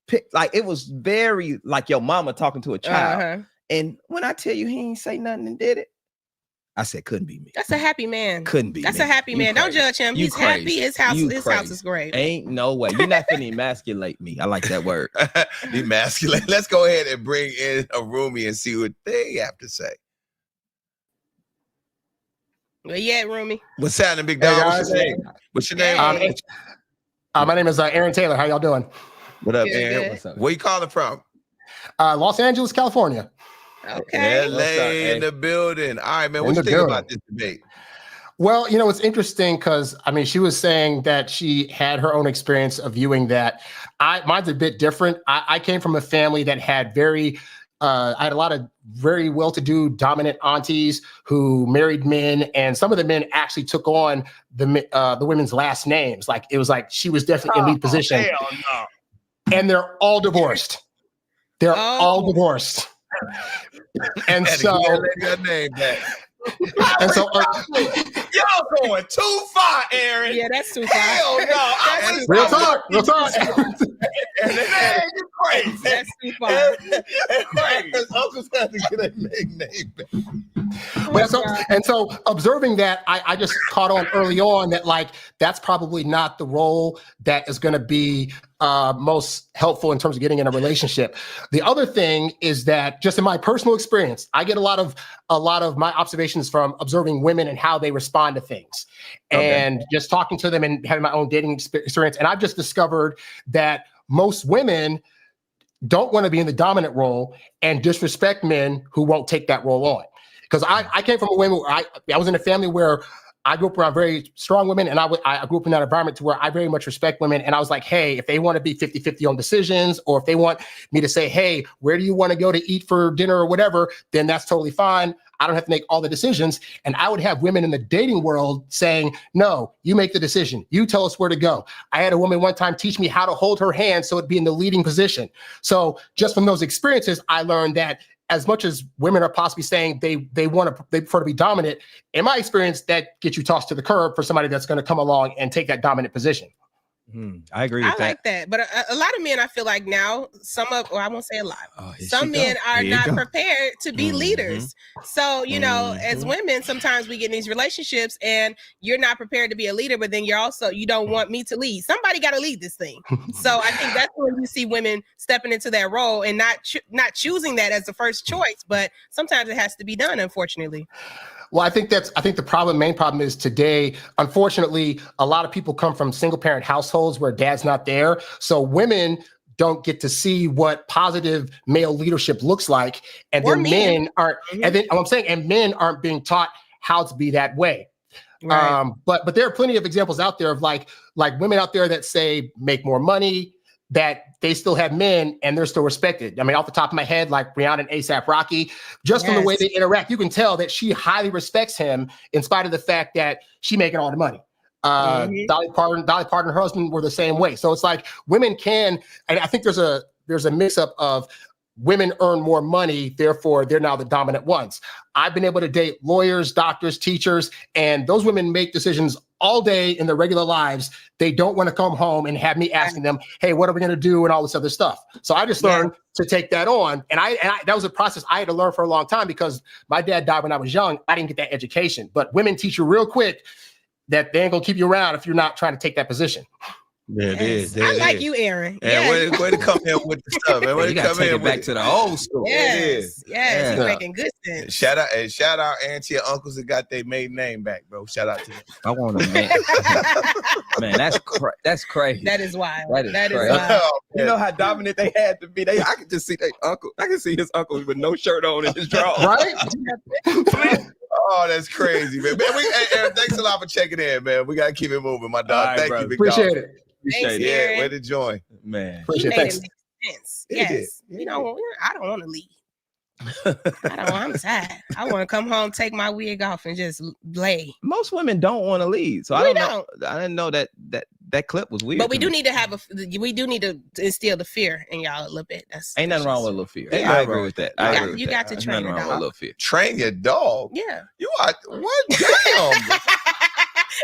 Speaker 4: pick, like it was very like your mama talking to a child. And when I tell you he ain't say nothing and did it, I said couldn't be me.
Speaker 3: That's a happy man.
Speaker 4: Couldn't be.
Speaker 3: That's a happy man. Don't judge him. He's happy. His house is great.
Speaker 4: Ain't no way. You're not gonna emasculate me. I like that word.
Speaker 2: Emasculate. Let's go ahead and bring in a roomie and see what they have to say.
Speaker 3: Where you at, roomie?
Speaker 2: What's happening, big dog? What's your name?
Speaker 11: My name is Aaron Taylor. How y'all doing?
Speaker 2: What up, Aaron? What's up? Where you calling from?
Speaker 11: Los Angeles, California.
Speaker 3: Okay.
Speaker 2: LA in the building. All right, man. What you think about this debate?
Speaker 11: Well, it's interesting because, she was saying that she had her own experience of viewing that. Mine's a bit different. I came from a family that had I had a lot of very well-to-do dominant aunties who married men, and some of the men actually took on the women's last names. Like it was like she was definitely in lead position.
Speaker 2: Hell no.
Speaker 11: And they're all divorced. They're all divorced. And so,
Speaker 2: and so, y'all going too far, Aaron.
Speaker 3: Yeah, that's too far.
Speaker 2: Hell no.
Speaker 11: Real talk. Real talk.
Speaker 2: You're crazy.
Speaker 3: That's too far.
Speaker 2: Uncle's have to get a nickname back.
Speaker 11: Well, so observing that, I just caught on early on that like that's probably not the role that is going to be most helpful in terms of getting in a relationship. The other thing is that just in my personal experience, I get a lot of my observations from observing women and how they respond to things, and just talking to them and having my own dating experience. And I've just discovered that most women don't want to be in the dominant role and disrespect men who won't take that role on. Because I came from a woman where I was in a family where I grew up around very strong women, and I grew up in that environment to where I very much respect women. And I was like, hey, if they want to be 50-50 on decisions, or if they want me to say, hey, where do you want to go to eat for dinner or whatever, then that's totally fine. I don't have to make all the decisions. And I would have women in the dating world saying, no, you make the decision. You tell us where to go. I had a woman one time teach me how to hold her hand so it'd be in the leading position. So just from those experiences, I learned that as much as women are possibly saying they prefer to be dominant, in my experience, that gets you tossed to the curb for somebody that's going to come along and take that dominant position.
Speaker 4: I agree with that.
Speaker 3: I like that. But a lot of men, I feel like now, I won't say a lot. Some men are not prepared to be leaders. So, you know, as women, sometimes we get in these relationships and you're not prepared to be a leader, but then you don't want me to lead. Somebody got to lead this thing. So I think that's when you see women stepping into that role and not choosing that as the first choice, but sometimes it has to be done, unfortunately.
Speaker 11: Well, I think the main problem is today, unfortunately, a lot of people come from single parent households where dad's not there. So women don't get to see what positive male leadership looks like. And then men aren't, and men aren't being taught how to be that way. Right. But there are plenty of examples out there of like women out there that say make more money, that they still have men and they're still respected. I mean, off the top of my head, like Rihanna and A$AP Rocky, just from the way they interact, you can tell that she highly respects him in spite of the fact that she making all the money. Dolly Parton and her husband were the same way. So it's like women can, and I think there's a mix up of women earn more money, therefore they're now the dominant ones. I've been able to date lawyers, doctors, teachers, and those women make decisions all day in their regular lives. They don't want to come home and have me asking them, hey, what are we going to do? And all this other stuff. So I just learned to take that on. And I that was a process I had to learn for a long time because my dad died when I was young. I didn't get that education, but women teach you real quick that they ain't gonna keep you around if you're not trying to take that position.
Speaker 2: There it is.
Speaker 3: I like you, Aaron.
Speaker 2: And way to come in with the stuff, man.
Speaker 4: You gotta take it back to the old school.
Speaker 3: Yes, you're making good sense.
Speaker 2: Shout out auntie and uncles that got their maiden name back, bro. Shout out to them.
Speaker 4: I want to man. That's crazy.
Speaker 3: That is wild.
Speaker 4: That is
Speaker 3: crazy.
Speaker 4: Wild. You know how dominant they had to be. I could just see their uncle. I can see his uncle with no shirt on in his drawers.
Speaker 11: Right?
Speaker 2: Oh, that's crazy, man. Aaron, thanks a lot for checking in, man. We gotta keep it moving, my dog.
Speaker 11: Right,
Speaker 2: Thank
Speaker 11: bro.
Speaker 2: you, big
Speaker 11: Appreciate
Speaker 2: dog.
Speaker 11: it.
Speaker 3: Thanks,
Speaker 2: Yeah, way to join,
Speaker 4: man.
Speaker 11: Appreciate it. Thanks.
Speaker 3: Sense. Yes. You know, I don't want to leave. I'm sad. I want to come home, take my wig off, and just lay.
Speaker 4: Most women don't want to leave, so I didn't know that clip was weird.
Speaker 3: But we do need to instill the fear in y'all a little bit.
Speaker 4: Ain't nothing wrong with a little fear.
Speaker 2: Yeah,
Speaker 4: I agree with that.
Speaker 3: You got to train your dog.
Speaker 4: A little fear.
Speaker 2: Train your dog.
Speaker 3: Yeah.
Speaker 2: You are what? Damn.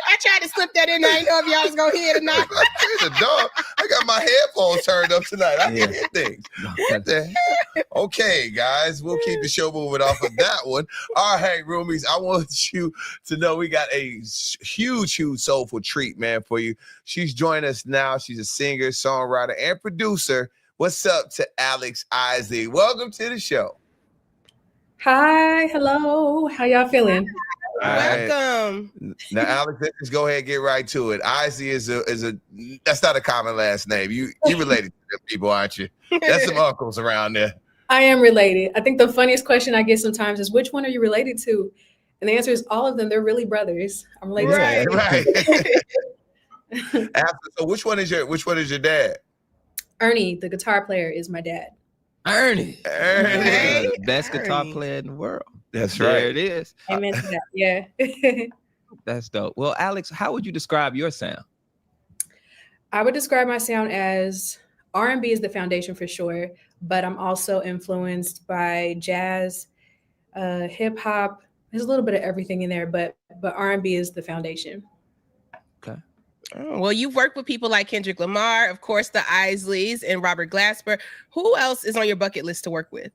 Speaker 3: I tried to slip that in there. I didn't know if y'all was gonna hear it or not.
Speaker 2: Train the dog. I got my headphones turned up tonight. I can hear things. What the hell? Okay, guys, we'll keep the show moving off of that one. All right, roomies, I want you to know we got a huge soulful treat, man, for you. She's joining us now. She's a singer, songwriter, and producer. What's up to Alex Isley? Welcome to the show.
Speaker 12: Hi, hello. How y'all feeling?
Speaker 3: Welcome.
Speaker 2: Right. Now, Alex, let's just go ahead and get right to it. Isley is a that's not a common last name. You related to them people, aren't you? That's some uncles around there.
Speaker 12: I am related. I think the funniest question I get sometimes is, which one are you related to? And the answer is all of them. They're really brothers. I'm related to
Speaker 2: right. So which one is your dad?
Speaker 12: Ernie, the guitar player, is my dad.
Speaker 4: Ernie.
Speaker 3: Hey,
Speaker 4: The best guitar player in the world.
Speaker 2: That's right.
Speaker 4: There it is.
Speaker 12: Amen to that. Yeah.
Speaker 4: That's dope. Well, Alex, how would you describe your sound?
Speaker 12: I would describe my sound as R&B is the foundation for sure, but I'm also influenced by jazz, hip hop. There's a little bit of everything in there, but R&B is the foundation.
Speaker 4: Okay.
Speaker 3: Oh, well, you've worked with people like Kendrick Lamar, of course, the Isleys, and Robert Glasper. Who else is on your bucket list to work with?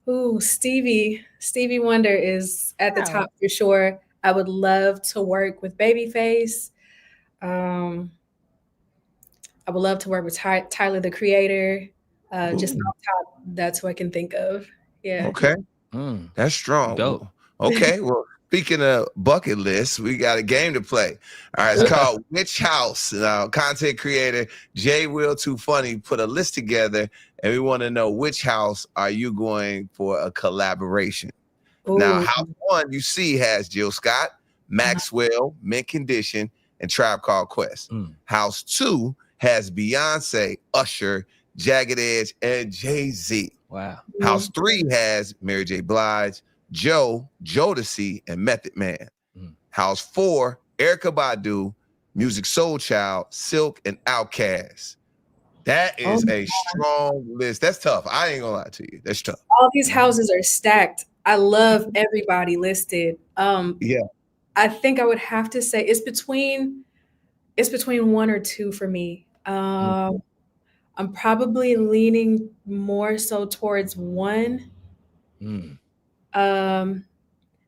Speaker 12: Ooh, Stevie Wonder is at the top for sure. I would love to work with Babyface. I would love to work with Tyler, the Creator. Just on top, that's who I can think of. Yeah.
Speaker 2: Okay. That's strong.
Speaker 4: Dope.
Speaker 2: Okay. Well, speaking of bucket lists, we got a game to play. All right. It's called Which House? Content creator Jay Will Too Funny put a list together, and we want to know which house are you going for a collaboration. Ooh. Now, house one you see has Jill Scott, Maxwell, Mint Condition, and Tribe Called Quest. House 2 has Beyonce, Usher, Jagged Edge, and Jay-Z.
Speaker 4: Wow.
Speaker 2: House 3 has Mary J. Blige, Joe, Jodeci, and Method Man. House 4, Erykah Badu, Music Soul Child, Silk, and Outkast. That is a strong list. That's tough. I ain't gonna lie to you. That's tough.
Speaker 12: All these houses are stacked. I love everybody listed.
Speaker 2: Yeah.
Speaker 12: I think I would have to say it's between 1 or 2 for me. I'm probably leaning more so towards 1.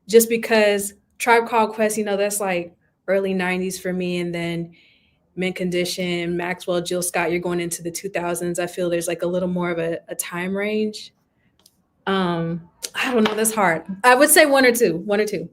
Speaker 12: Just because Tribe Called Quest, that's like early 90s for me, and then Mint Condition, Maxwell, Jill Scott, you're going into the 2000s. I feel there's like a little more of a time range. I don't know. That's hard. I would say 1 or 2. 1 or 2.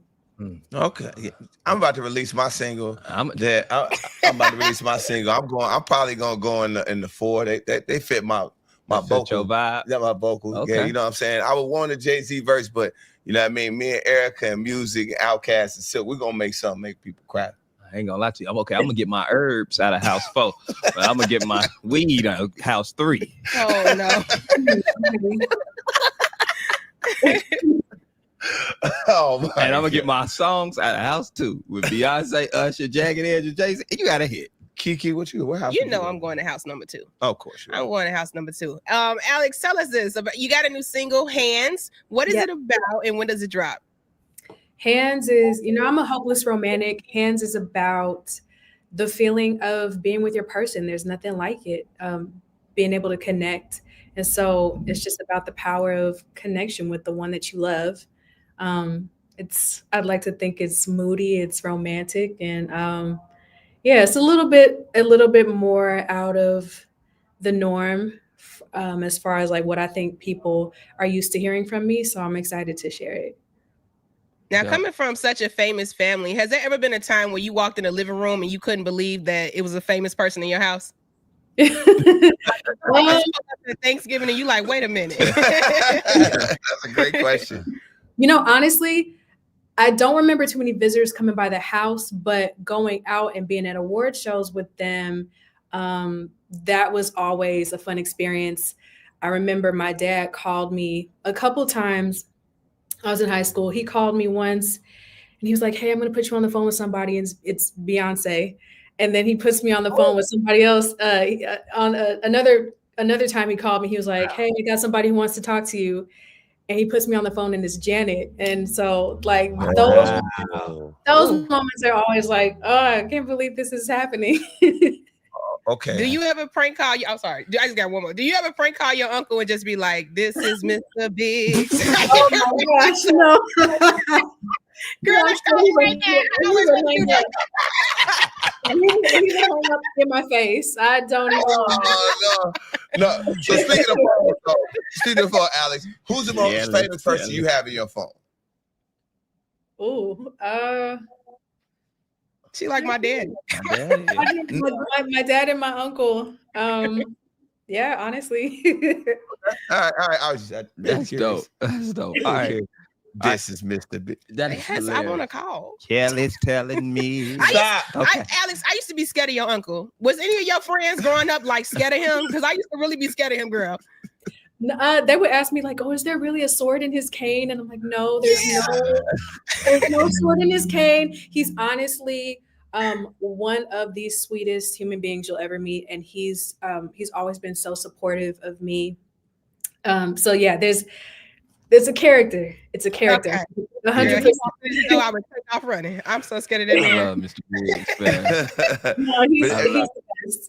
Speaker 2: Okay. Yeah. I'm about to release my single. I'm about to release my single. I'm probably gonna go in the 4. They fit my vocal.
Speaker 4: Your vibe.
Speaker 2: Yeah, my vocal.
Speaker 4: Okay.
Speaker 2: Yeah, you know what I'm saying? I would want a Jay-Z verse, but you know what I mean? Me and Erykah and Music, Outkast, and Silk, we're gonna make something make people cry.
Speaker 4: I ain't gonna lie to you. I'm gonna get my herbs out of house 4, but I'm gonna get my weed out of house 3.
Speaker 3: Oh no.
Speaker 2: Oh my
Speaker 4: And I'm gonna get my songs out of house 2 with Beyonce, Usher, Jagged Edge, and Jay-Z. You got a hit.
Speaker 2: Kiki, what house?
Speaker 3: I'm going to house number 2.
Speaker 2: Oh, of course.
Speaker 3: I'm going to house number 2. Alex, tell us this about, you got a new single, Hands. What is it about, and when does it drop?
Speaker 12: Hands is, I'm a hopeless romantic. Hands is about the feeling of being with your person. There's nothing like it. Being able to connect. And so it's just about the power of connection with the one that you love. I'd like to think it's moody, it's romantic, and it's a little bit more out of the norm as far as like what I think people are used to hearing from me. So I'm excited to share it.
Speaker 3: Now, coming from such a famous family, has there ever been a time where you walked in the living room and you couldn't believe that it was a famous person in your house? Thanksgiving, and you like, wait a minute.
Speaker 2: That's a great question.
Speaker 12: Honestly, I don't remember too many visitors coming by the house, but going out and being at award shows with them, that was always a fun experience. I remember my dad called me a couple times. I was in high school. He called me once and he was like, hey, I'm going to put you on the phone with somebody. And it's Beyonce. And then he puts me on the phone with somebody else. On another time he called me, he was like, hey, I got somebody who wants to talk to you. And he puts me on the phone and it's Janet. And so like those moments are always like, oh, I can't believe this is happening.
Speaker 2: Okay.
Speaker 3: Do you ever prank call you? I'm sorry. I just got one more. Do you ever prank call your uncle and just be like, this is Mr. Biggs?
Speaker 12: Oh my gosh, no.
Speaker 3: Girl, let's go right there.
Speaker 12: He hung up in my face. I don't even.
Speaker 2: No. So speaking of phone, Alex, who's the most famous person you have in your phone?
Speaker 12: Ooh,
Speaker 3: she like my dad.
Speaker 12: My dad and my uncle. Yeah, honestly.
Speaker 2: All right.
Speaker 4: That's dope. That's dope. All right.
Speaker 2: This is Mr. B.
Speaker 3: Yes, I want to call.
Speaker 4: Kelly's telling me.
Speaker 3: Alex, I used to be scared of your uncle. Was any of your friends growing up like scared of him? Because I used to really be scared of him, girl.
Speaker 12: They would ask me like, "Oh, is there really a sword in his cane?" And I'm like, "No, there's no sword in his cane." He's honestly one of the sweetest human beings you'll ever meet, and he's always been so supportive of me. So yeah, it's a character. It's a character.
Speaker 3: Okay.
Speaker 12: 100%.
Speaker 3: No, I would take off running. I'm so scared of that man.
Speaker 4: Mr. Biggs,
Speaker 12: No,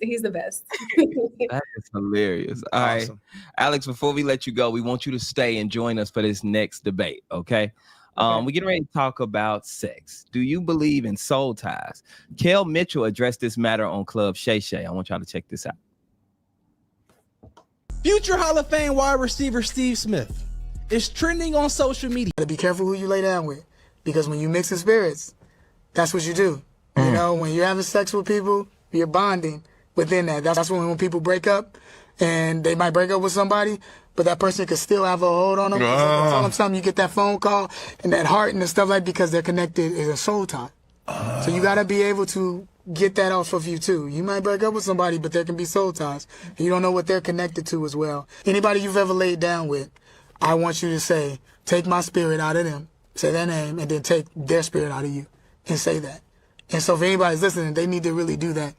Speaker 12: he's the best.
Speaker 4: That is hilarious. All right, Alex, before we let you go, we want you to stay and join us for this next debate, okay? We're getting ready to talk about sex. Do you believe in soul ties? Kel Mitchell addressed this matter on Club Shay Shay. I want y'all to check this out.
Speaker 13: Future Hall of Fame wide receiver Steve Smith is trending on social media.
Speaker 14: Be careful who you lay down with, because when you mix in spirits, that's what you do. You know, when you're having sex with people, you're bonding within that. That's when people break up, and they might break up with somebody, but that person could still have a hold on them. All of a sudden, you get that phone call and that heart and the stuff like, because they're connected is a soul tie. So you got to be able to get that off of you too. You might break up with somebody, but there can be soul ties. And you don't know what they're connected to as well. Anybody you've ever laid down with, I want you to say, take my spirit out of them, say their name, and then take their spirit out of you and say that. And so if anybody's listening, they need to really do that.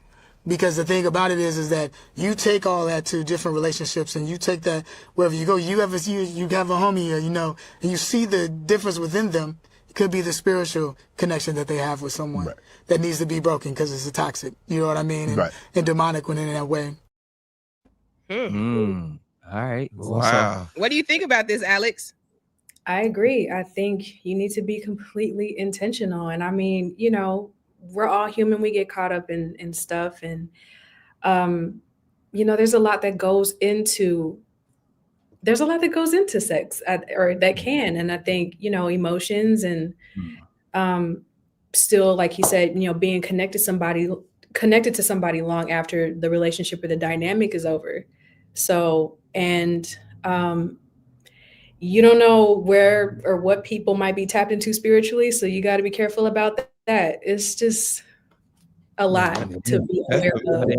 Speaker 14: Because the thing about it is that you take all that to different relationships, and you take that wherever you go. You have a homie here, and you see the difference within them. It could be the spiritual connection that they have with someone that needs to be broken because it's a toxic. You know what I mean? And demonic when in that way.
Speaker 4: All right.
Speaker 2: Wow.
Speaker 3: What do you think about this, Alex?
Speaker 12: I agree. I think you need to be completely intentional. And I mean, we're all human. We get caught up in stuff. And, there's a lot that goes into sex or that can. And I think, emotions and still, like he said, being connected to somebody long after the relationship or the dynamic is over. So, and you don't know where or what people might be tapped into spiritually. So you got to be careful about that. It's just a lot to be aware of.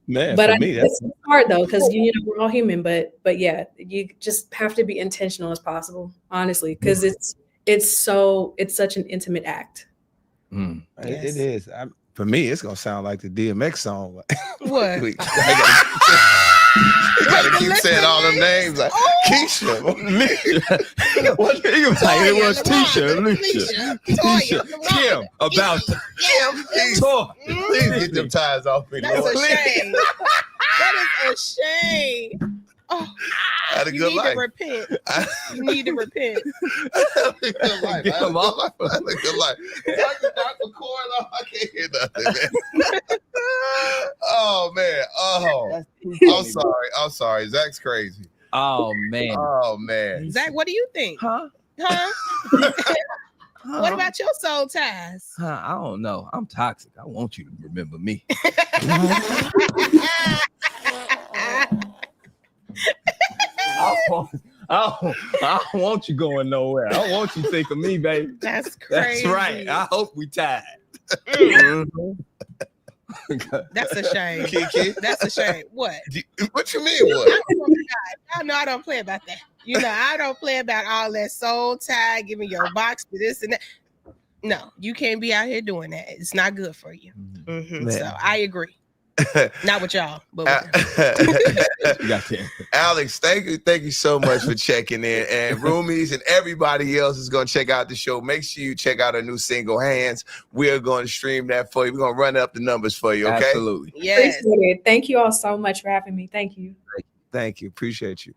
Speaker 2: Man,
Speaker 12: but
Speaker 2: for me,
Speaker 12: it's hard though, because we're all human. But yeah, you just have to be intentional as possible, honestly, because it's such an intimate act.
Speaker 2: Yes. It is. For me, it's gonna sound like the DMX song.
Speaker 3: What?
Speaker 2: You gotta keep saying all them names like Keisha.
Speaker 8: It was Tisha, Alicia, Kim, about
Speaker 2: Kim. Please get them ties off me.
Speaker 3: That's
Speaker 2: Lord.
Speaker 3: a shame. That is a shame. Oh,
Speaker 2: I had a
Speaker 3: you
Speaker 2: good
Speaker 3: need
Speaker 2: life.
Speaker 3: to repent. You need to repent.
Speaker 2: I had a good life. I had a good life. Dr. Corn, I can't hear nothing, man. Oh, man. Oh, I'm sorry. Zach's crazy.
Speaker 4: Oh, man.
Speaker 3: Zach, what do you think?
Speaker 4: Huh?
Speaker 3: What about your soul ties?
Speaker 4: I don't know. I'm toxic. I want you to remember me. I don't want you going nowhere. I want you to think of me, baby.
Speaker 3: That's crazy.
Speaker 4: That's right. I hope we tied.
Speaker 3: That's a shame.
Speaker 2: Kiki?
Speaker 3: That's a shame. What?
Speaker 2: What you mean? What?
Speaker 3: Y'all know I don't play about that. I don't play about all that soul tie, giving your box to this and that. No, you can't be out here doing that. It's not good for you. So I agree. Not with y'all, but
Speaker 2: Alex, thank you so much for checking in. And Roomies and everybody else is going to check out the show. Make sure you check out our new single, Hands. We are going to stream that for you. We're going to run up the numbers for you, okay?
Speaker 4: Absolutely.
Speaker 3: Yes.
Speaker 12: Appreciate it. Thank you all so much for having me. Thank you.
Speaker 2: Thank you. Appreciate you.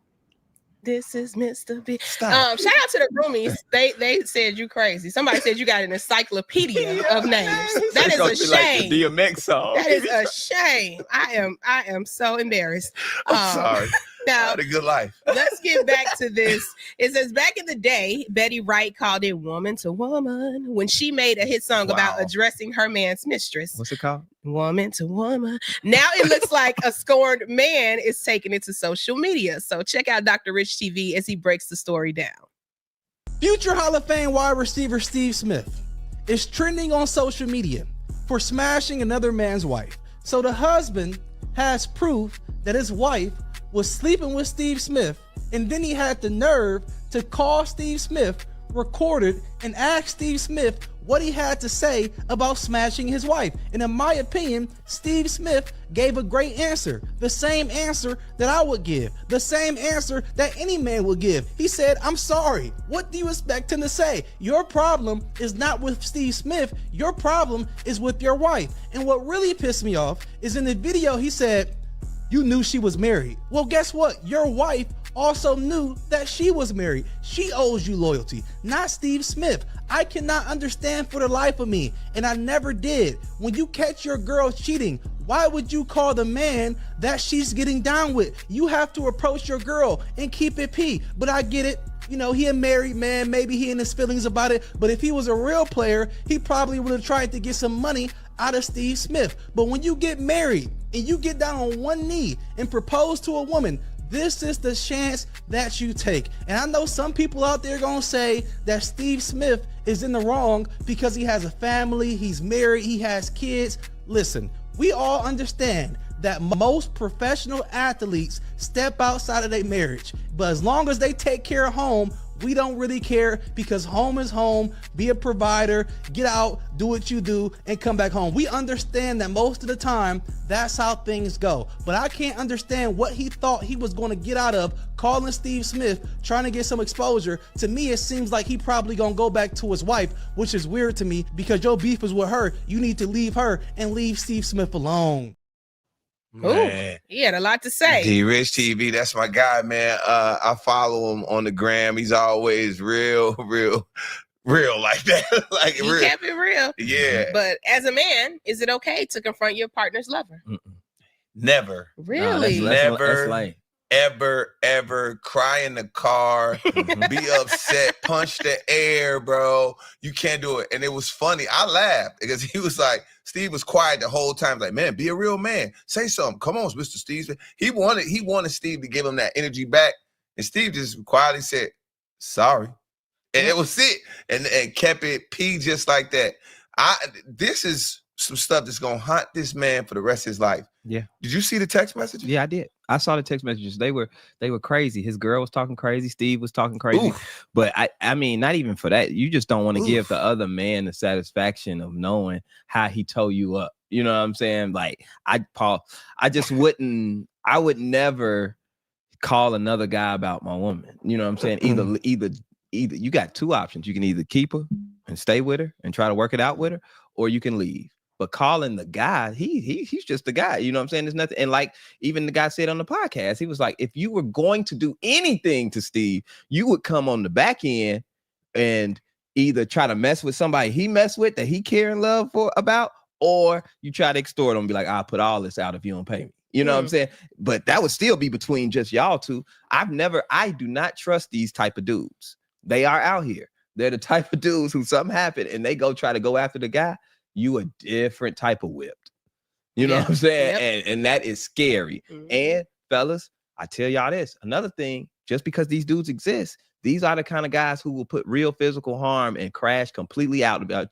Speaker 3: This is Mr. B. Shout out to the Roomies. They said you crazy. Somebody said you got an encyclopedia of names. That is a shame.
Speaker 4: Like the DMX song.
Speaker 3: That is a shame. I am so embarrassed.
Speaker 2: I'm sorry.
Speaker 3: Now,
Speaker 2: I had a good life.
Speaker 3: Let's get back to this. It says back in the day, Betty Wright called it Woman to Woman when she made a hit song about addressing her man's mistress.
Speaker 4: What's it called?
Speaker 3: Woman to Woman. Now it looks like a scorned man is taking it to social media. So check out Dr. Rich TV as he breaks the story down.
Speaker 13: Future Hall of Fame wide receiver Steve Smith is trending on social media for smashing another man's wife. So the husband has proof that his wife was sleeping with Steve Smith, and then he had the nerve to call Steve Smith, record it, and ask Steve Smith what he had to say about smashing his wife. And in my opinion, Steve Smith gave a great answer. The same answer that I would give. The same answer that any man would give. He said, I'm sorry. What do you expect him to say? Your problem is not with Steve Smith. Your problem is with your wife. And what really pissed me off is in the video, he said, you knew she was married. Well, guess what? Your wife also knew that she was married. She owes you loyalty, not Steve Smith. I cannot understand for the life of me, and I never did. When you catch your girl cheating, why would you call the man that she's getting down with? You have to approach your girl and keep it P. But I get it. He a married man, maybe he in his feelings about it, but if he was a real player, he probably would have tried to get some money out of Steve Smith. But when you get married and you get down on one knee and propose to a woman, This is the chance that you take. And I know some people out there gonna say that Steve Smith is in the wrong because he has a family, he's married, he has kids. Listen, we all understand that most professional athletes step outside of their marriage, but as long as they take care of home, we don't really care, because home is home. Be a provider, get out, do what you do, and come back home. We understand that most of the time, that's how things go. But I can't understand what he thought he was going to get out of calling Steve Smith, trying to get some exposure. To me, it seems like he probably going to go back to his wife, which is weird to me, because your beef is with her. You need to leave her and leave Steve Smith alone.
Speaker 2: Man.
Speaker 3: He had a lot to say.
Speaker 2: D-Rich TV, that's my guy, man. I follow him on the gram. He's always real like that. Like
Speaker 3: He
Speaker 2: real.
Speaker 3: kept it real.
Speaker 2: Yeah.
Speaker 3: But as a man, is it okay to confront your partner's lover?
Speaker 2: Never.
Speaker 3: Really?
Speaker 2: Never. Ever cry in the car, be upset, punch the air, bro. You can't do it. And it was funny. I laughed because he was like, Steve was quiet the whole time. Like, man, be a real man. Say something. Come on, Mr. Steve. He wanted Steve to give him that energy back. And Steve just quietly said, sorry. And it was it. And kept it P just like that. This is some stuff that's gonna haunt this man for the rest of his life.
Speaker 4: Yeah.
Speaker 2: Did you see the text messages?
Speaker 4: Yeah, I did. I saw the text messages. They were crazy. His girl was talking crazy. Steve was talking crazy.
Speaker 2: Oof.
Speaker 4: But I mean, not even for that. You just don't want to give the other man the satisfaction of knowing how he tore you up. You know what I'm saying? Like, I would never call another guy about my woman. You know what I'm saying? Either you got two options. You can either keep her and stay with her and try to work it out with her, or you can leave. But calling the guy, he's just the guy. You know what I'm saying? There's nothing. And like even the guy said on the podcast, he was like, if you were going to do anything to Steve, you would come on the back end and either try to mess with somebody he messed with that he care and love about, or you try to extort him and be like, I'll put all this out if you don't pay me. You know what I'm saying? But that would still be between just y'all two. I do not trust these type of dudes. They are out here. They're the type of dudes who something happened and they try to go after the guy. You a different type of whipped. You know what I'm saying? And that is scary. And fellas, I tell y'all this, another thing, just because these dudes exist, these are the kind of guys who will put real physical harm and crash completely out about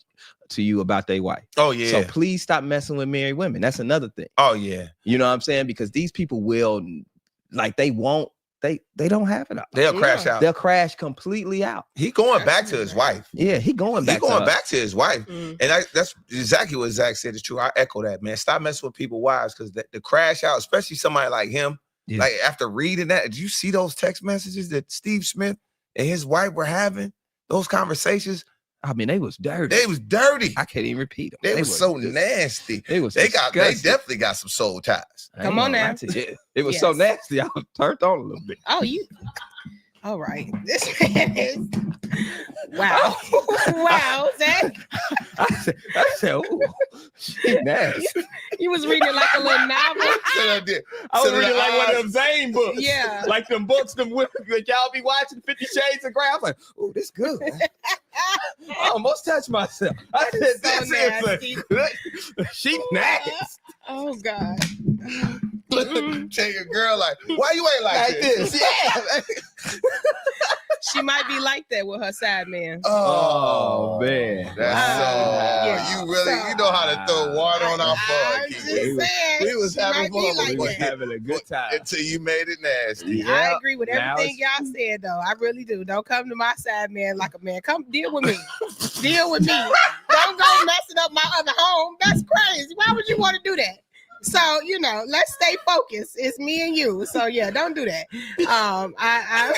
Speaker 4: their wife. Oh, yeah. So please stop messing with married women. That's another thing.
Speaker 2: Oh, yeah.
Speaker 4: You know what I'm saying? Because these people will, like, they don't have it out.
Speaker 2: They'll crash out.
Speaker 4: They'll crash completely out.
Speaker 2: He going back to his wife.
Speaker 4: Yeah, he going back
Speaker 2: to his wife. And that's exactly what Zach said is true. I echo that, man. Stop messing with people's wives, because the crash out, especially somebody like him, like after reading that, did you see those text messages that Steve Smith and his wife were having? Those conversations?
Speaker 4: I mean, they was dirty.
Speaker 2: They was dirty.
Speaker 4: I can't even repeat them.
Speaker 2: They was so nasty.
Speaker 4: They
Speaker 2: definitely got some soul ties.
Speaker 3: Come on now.
Speaker 4: It was so nasty. I was turned on a little bit.
Speaker 3: Oh, all right. This man is wow. Wow, Zach.
Speaker 4: I said, ooh, she nasty.
Speaker 3: You was reading it like a little novel.
Speaker 2: I did.
Speaker 4: I was reading like one of them Zane books.
Speaker 3: Yeah.
Speaker 4: Like them books that y'all be watching, 50 Shades of Grey. I was like, oh, this good. I almost touched myself. I said,
Speaker 3: so nasty.
Speaker 4: She nasty.
Speaker 3: Oh, God.
Speaker 2: Take a girl like, why you ain't like this?
Speaker 4: Yeah.
Speaker 3: She might be like that with her side man.
Speaker 4: Oh man,
Speaker 2: that's you know how to throw water on our fun. We was having fun.
Speaker 3: Like
Speaker 2: we was having a good time until you made it nasty.
Speaker 3: I agree with everything y'all said, though. I really do. Don't come to my side man like a man. Come deal with me. Deal with me. Don't go messing up my other home. That's crazy. Why would you want to do that? So, let's stay focused. It's me and you. So, yeah, don't do that. I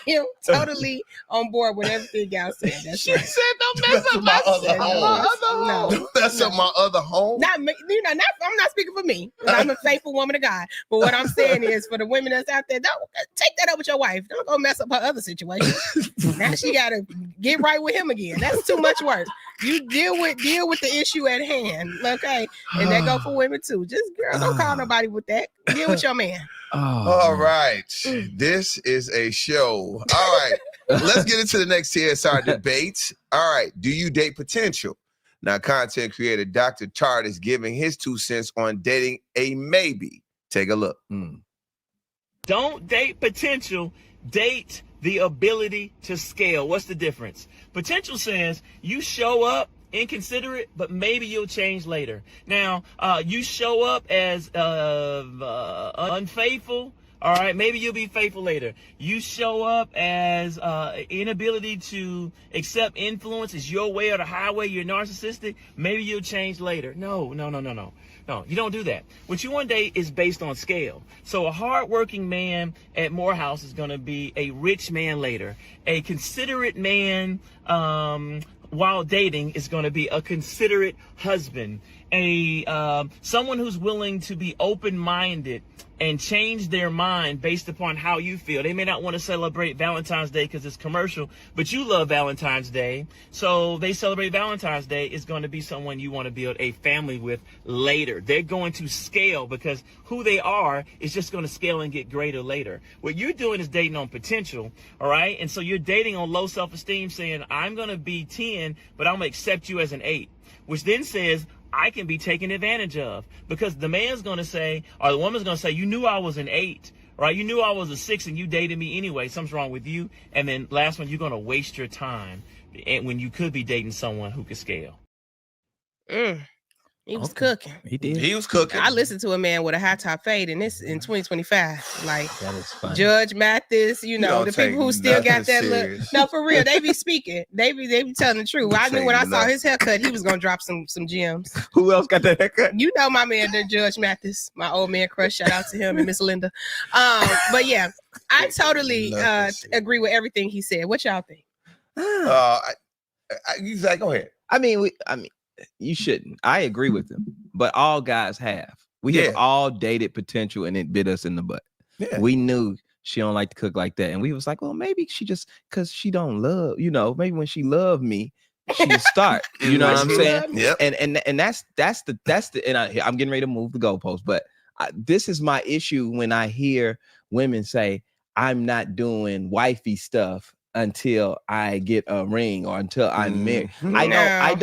Speaker 3: am totally on board with everything y'all said. That's right.
Speaker 2: Said don't mess up my other home. Don't mess up my other home.
Speaker 3: Not me. I'm not speaking for me. I'm a faithful woman of God. But what I'm saying is, for the women that's out there, don't take that up with your wife. Don't go mess up her other situation. Now she got to get right with him again. That's too much work. You deal with the issue at hand, okay? And that go for women too. Just don't call nobody with that. Deal with your man.
Speaker 2: All right. This is a show. All right. Let's get into the next TSR debate. All right. Do you date potential? Now, content creator Dr. Tart is giving his 2 cents on dating a maybe. Take a look.
Speaker 15: Don't date potential, date the ability to scale. What's the difference? Potential says you show up inconsiderate, but maybe you'll change later. Now, you show up as unfaithful. All right, maybe you'll be faithful later. You show up as inability to accept influence is your way or the highway. You're narcissistic. Maybe you'll change later. No, you don't do that. What you want to date is based on scale. So a hardworking man at Morehouse is going to be a rich man later. A considerate man while dating is going to be a considerate husband. Someone who's willing to be open-minded and change their mind based upon how you feel. They may not want to celebrate Valentine's Day because it's commercial, but you love Valentine's Day, so they celebrate Valentine's Day. Is going to be someone you want to build a family with later. They're going to scale because who they are is just going to scale and get greater later. What you're doing is dating on potential, all right? And so you're dating on low self-esteem, saying, I'm going to be 10, but I'm going to accept you as an 8, which then says, I can be taken advantage of, because the man's going to say, or the woman's going to say, you knew I was an 8, right? You knew I was a 6 and you dated me anyway. Something's wrong with you. And then last one, you're going to waste your time when you could be dating someone who could scale.
Speaker 3: He was cooking.
Speaker 4: He did.
Speaker 2: He was cooking.
Speaker 3: I listened to a man with a high top fade in 2025. Like
Speaker 4: That is funny.
Speaker 3: Judge Mathis, the
Speaker 2: don't
Speaker 3: people who
Speaker 2: take
Speaker 3: still got
Speaker 2: nothing
Speaker 3: that look.
Speaker 2: serious.
Speaker 3: No, for real, they be speaking. They be telling the truth. I knew
Speaker 2: take
Speaker 3: when I saw
Speaker 2: nothing.
Speaker 3: his haircut, he was gonna drop some gems.
Speaker 4: Who else got that haircut?
Speaker 3: You know my man, the Judge Mathis, my old man crush. Shout out to him and Miss Linda. But yeah, I totally agree with everything he said. What y'all think?
Speaker 2: You say, go ahead.
Speaker 4: I mean, you shouldn't. I agree with him, but all guys have. We have all dated potential, and it bit us in the butt.
Speaker 2: Yeah.
Speaker 4: We knew she don't like to cook like that, and we was like, well, maybe she just because she don't love, maybe when she loved me, she'll start. You know what I'm saying?
Speaker 2: Yep.
Speaker 4: And that's the. And I'm getting ready to move the goalpost, but this is my issue when I hear women say, I'm not doing wifey stuff until I get a ring or until I'm married. I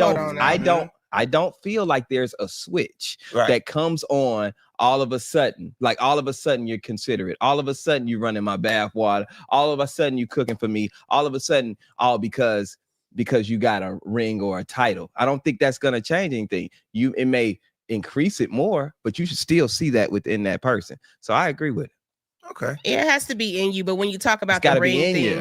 Speaker 4: don't feel like there's a switch that comes on all of a sudden. Like all of a sudden you're considerate. All of a sudden you running my bath water. All of a sudden you cooking for me. All of a sudden, all because you got a ring or a title. I don't think that's gonna change anything. It may increase it more, but you should still see that within that person. So I agree with it.
Speaker 2: Okay.
Speaker 3: It has to be in you, but when you talk about the ring thing,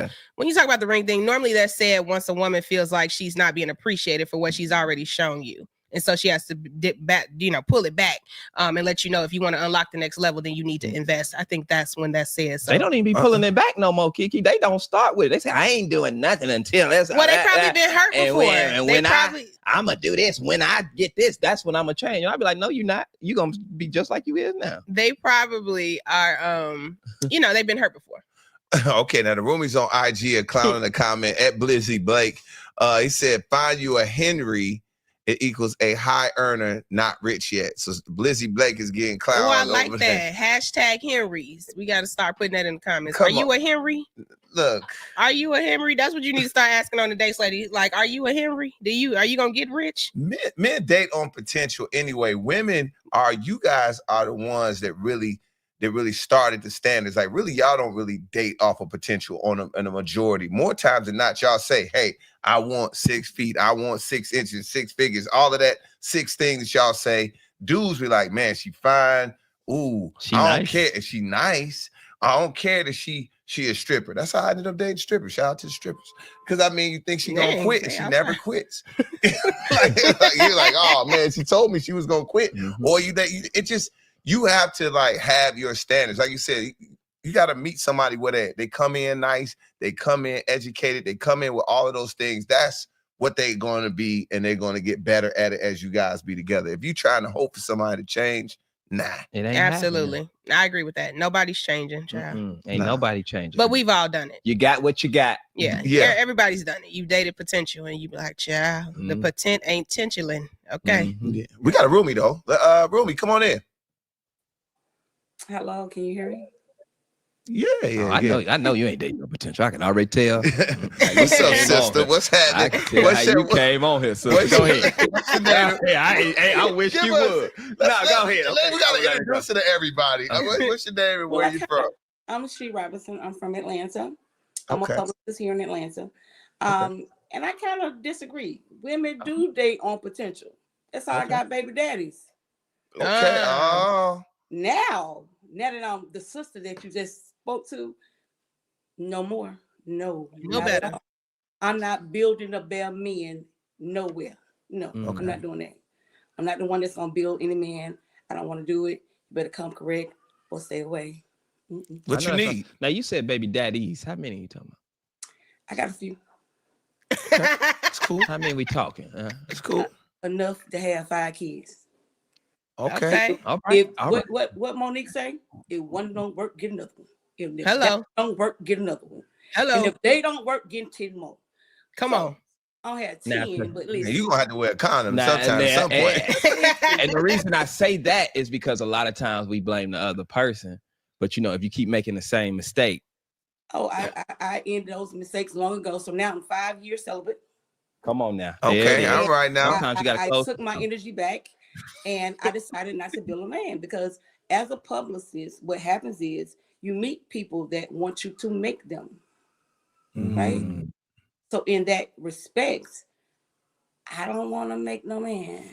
Speaker 3: normally that's said once a woman feels like she's not being appreciated for what she's already shown you. And so she has to dip back, pull it back and let you know if you want to unlock the next level, then you need to invest. I think that's when that says. So.
Speaker 4: They don't even be pulling it back no more, Kiki. They don't start with it. They say, I ain't doing nothing until that's.
Speaker 3: Well, they probably been hurt before.
Speaker 4: And when I'm going to do this, when I get this, that's when I'm going to change. And I'll be like, no, you're not. You're going to be just like you is now.
Speaker 3: They probably are, they've been hurt before.
Speaker 2: Okay, now the roomies on IG are clowning a comment at Blizzy Blake. He said, find you a Henry. It equals a high earner, not rich yet. So Blizzy Blake is getting clowned.
Speaker 3: Oh, I like that. Hashtag Henrys. We got to start putting that in the comments.
Speaker 2: Come
Speaker 3: are you
Speaker 2: on.
Speaker 3: a Henry?
Speaker 2: Look.
Speaker 3: Are you a Henry? That's what you need to start asking on the dates, lady. Like, are you a Henry? Are you going to get rich?
Speaker 2: Men date on potential anyway. You guys are the ones that really started the standards. Like, really, y'all don't really date off of potential in a majority. More times than not, y'all say, hey, I want 6 feet, I want 6 inches, 6 figures, all of that 6 things that y'all say. Dudes be like, man, she fine. Ooh, I don't care if she nice. I don't care that she a stripper. That's how I ended up dating strippers. Shout out to the strippers. Because you think she gonna quit and she never quits. like you're like, oh man, she told me she was gonna quit. Mm-hmm. Or you have to like have your standards. Like you said, you got to meet somebody where they come in nice, they come in educated, they come in with all of those things. That's what they're going to be, and they're going to get better at it as you guys be together. If you're trying to hope for somebody to change, nah.
Speaker 3: It ain't absolutely happening. I agree with that. Nobody's changing, child.
Speaker 4: Ain't nobody changing.
Speaker 3: But we've all done it.
Speaker 4: You got what you got.
Speaker 3: Yeah. Everybody's done it. You dated potential, and you be like, child, the potent ain't tentuling. Okay.
Speaker 2: Yeah. We got a roomie, though. Roomie, come on in.
Speaker 16: Hello, can you hear me?
Speaker 2: Yeah.
Speaker 4: I know you ain't dating no potential. I can already tell.
Speaker 2: What's up, sister? What's happening?
Speaker 4: I can tell how you came on here, sister. Go ahead. I wish you would. No, go ahead.
Speaker 2: We got to introduce it to everybody. What's your name and where you from?
Speaker 16: I'm She Robinson. I'm from Atlanta. I'm
Speaker 2: Okay.
Speaker 16: a publicist here in Atlanta. And I kind of disagree. Women do date on potential. That's how I got baby daddies.
Speaker 2: Okay. Oh.
Speaker 16: Now that I'm the sister that you just spoke to, no more. No
Speaker 3: better.
Speaker 16: at all. I'm not building up bare men nowhere. No, I'm not doing that. I'm not the one that's gonna build any man. I don't want to do it. You better come correct or stay away.
Speaker 2: What you need?
Speaker 4: Now you said baby daddies. How many are you talking about?
Speaker 16: I got a few.
Speaker 2: It's cool.
Speaker 4: How many we talking?
Speaker 2: It's cool.
Speaker 16: Enough to have 5 kids.
Speaker 2: Okay.
Speaker 4: All right.
Speaker 16: If, what Monique say? If one don't work, get another one. If
Speaker 3: Hello.
Speaker 16: that don't work, get another one.
Speaker 3: Hello.
Speaker 16: And if they don't work, get 10 more.
Speaker 3: Come on.
Speaker 16: I don't have 10, but listen.
Speaker 2: You're gonna have to wear a condom sometime at some point.
Speaker 4: And the reason I say that is because a lot of times we blame the other person. But you know, if you keep making the same mistake.
Speaker 16: Oh, I ended those mistakes long ago. So now I'm 5 years celibate.
Speaker 4: Come on now.
Speaker 2: Okay, all right now.
Speaker 4: Sometimes you gotta close.
Speaker 16: I took my energy back and I decided not to build a man because as a publicist, what happens is you meet people that want you to make them. Right? So in that respect, I don't want to make no man.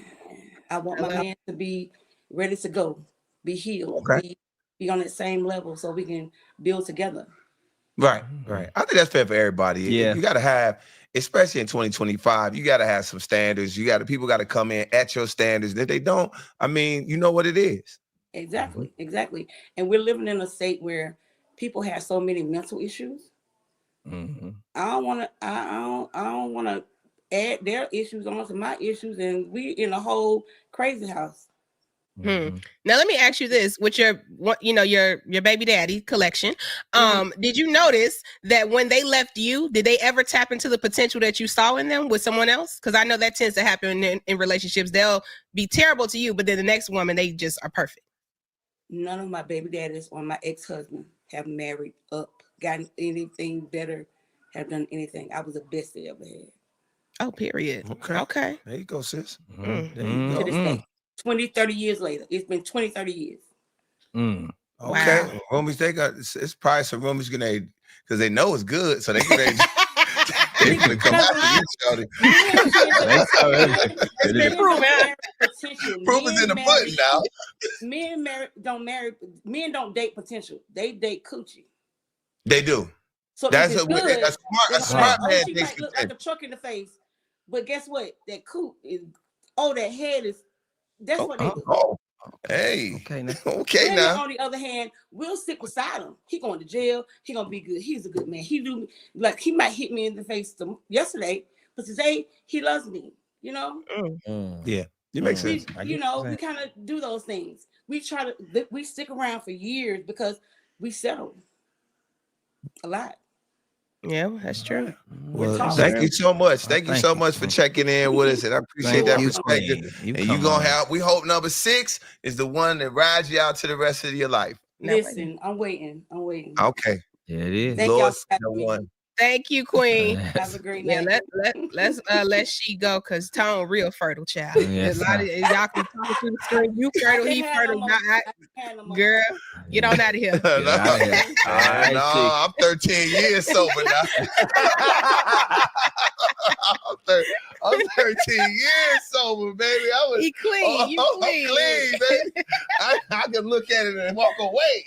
Speaker 16: I want my man to be ready to go, be healed, be on that same level so we can build together.
Speaker 2: Right. I think that's fair for everybody.
Speaker 4: Yeah.
Speaker 2: You gotta have, especially in 2025, you gotta have some standards. People gotta come in at your standards. And if they don't, I mean, you know what it is.
Speaker 16: Exactly. And we're living in a state where people have so many mental issues. I don't want to add their issues onto my issues, and we in a whole crazy house.
Speaker 3: Now let me ask you this: with your baby daddy collection, did you notice that when they left you, did they ever tap into the potential that you saw in them with someone else? Because I know that tends to happen in relationships. They'll be terrible to you, but then the next woman, they just are perfect.
Speaker 16: None of my baby daddies or my ex-husband have married up, gotten anything better, have done anything. I was the best they ever had.
Speaker 3: Oh, period. Okay.
Speaker 2: There you go, sis.
Speaker 16: To this day, 20, 30 years later. It's been 20, 30 years.
Speaker 2: Okay.
Speaker 3: Wow.
Speaker 2: Roomies, they got it's probably some roomies gonna because they know it's good, so they're gonna come after you, Shawty.
Speaker 3: It's been proven.
Speaker 2: Proof is in the pudding now.
Speaker 16: Men don't date potential. They date coochie.
Speaker 2: They do.
Speaker 16: So
Speaker 2: that's
Speaker 16: a
Speaker 2: smart man.
Speaker 16: She might look like a truck in the face, but guess what? That coot is that head is. That's what they do.
Speaker 2: Hey. Okay
Speaker 16: Women,
Speaker 2: now.
Speaker 16: on the other hand, we'll stick beside him. He going to jail. He gonna be good. He's a good man. He might hit me in the face yesterday, but today he loves me. You know.
Speaker 2: Yeah, it makes sense.
Speaker 16: We kind of do those things. We stick around for years because we settle a lot.
Speaker 3: Yeah, that's true.
Speaker 2: Well, thank you so much. Thank you so much for checking in with us, and I appreciate that perspective. We hope number 6 is the one that rides you out to the rest of your life.
Speaker 16: Listen, I'm waiting.
Speaker 2: Okay.
Speaker 4: Yeah, it is.
Speaker 16: Thank y'all for having me.
Speaker 3: Thank you, Queen.
Speaker 16: Have a great night.
Speaker 3: Let's let she go because Tone real fertile child.
Speaker 4: Yes,
Speaker 3: A lot of y'all can talk through the screen. You fertile, he fertile. Girl, get on out of here.
Speaker 2: I'm 13 years sober now. I'm 13 years sober, baby.
Speaker 3: He clean. You clean.
Speaker 2: I'm clean, baby. I can look at it and walk away.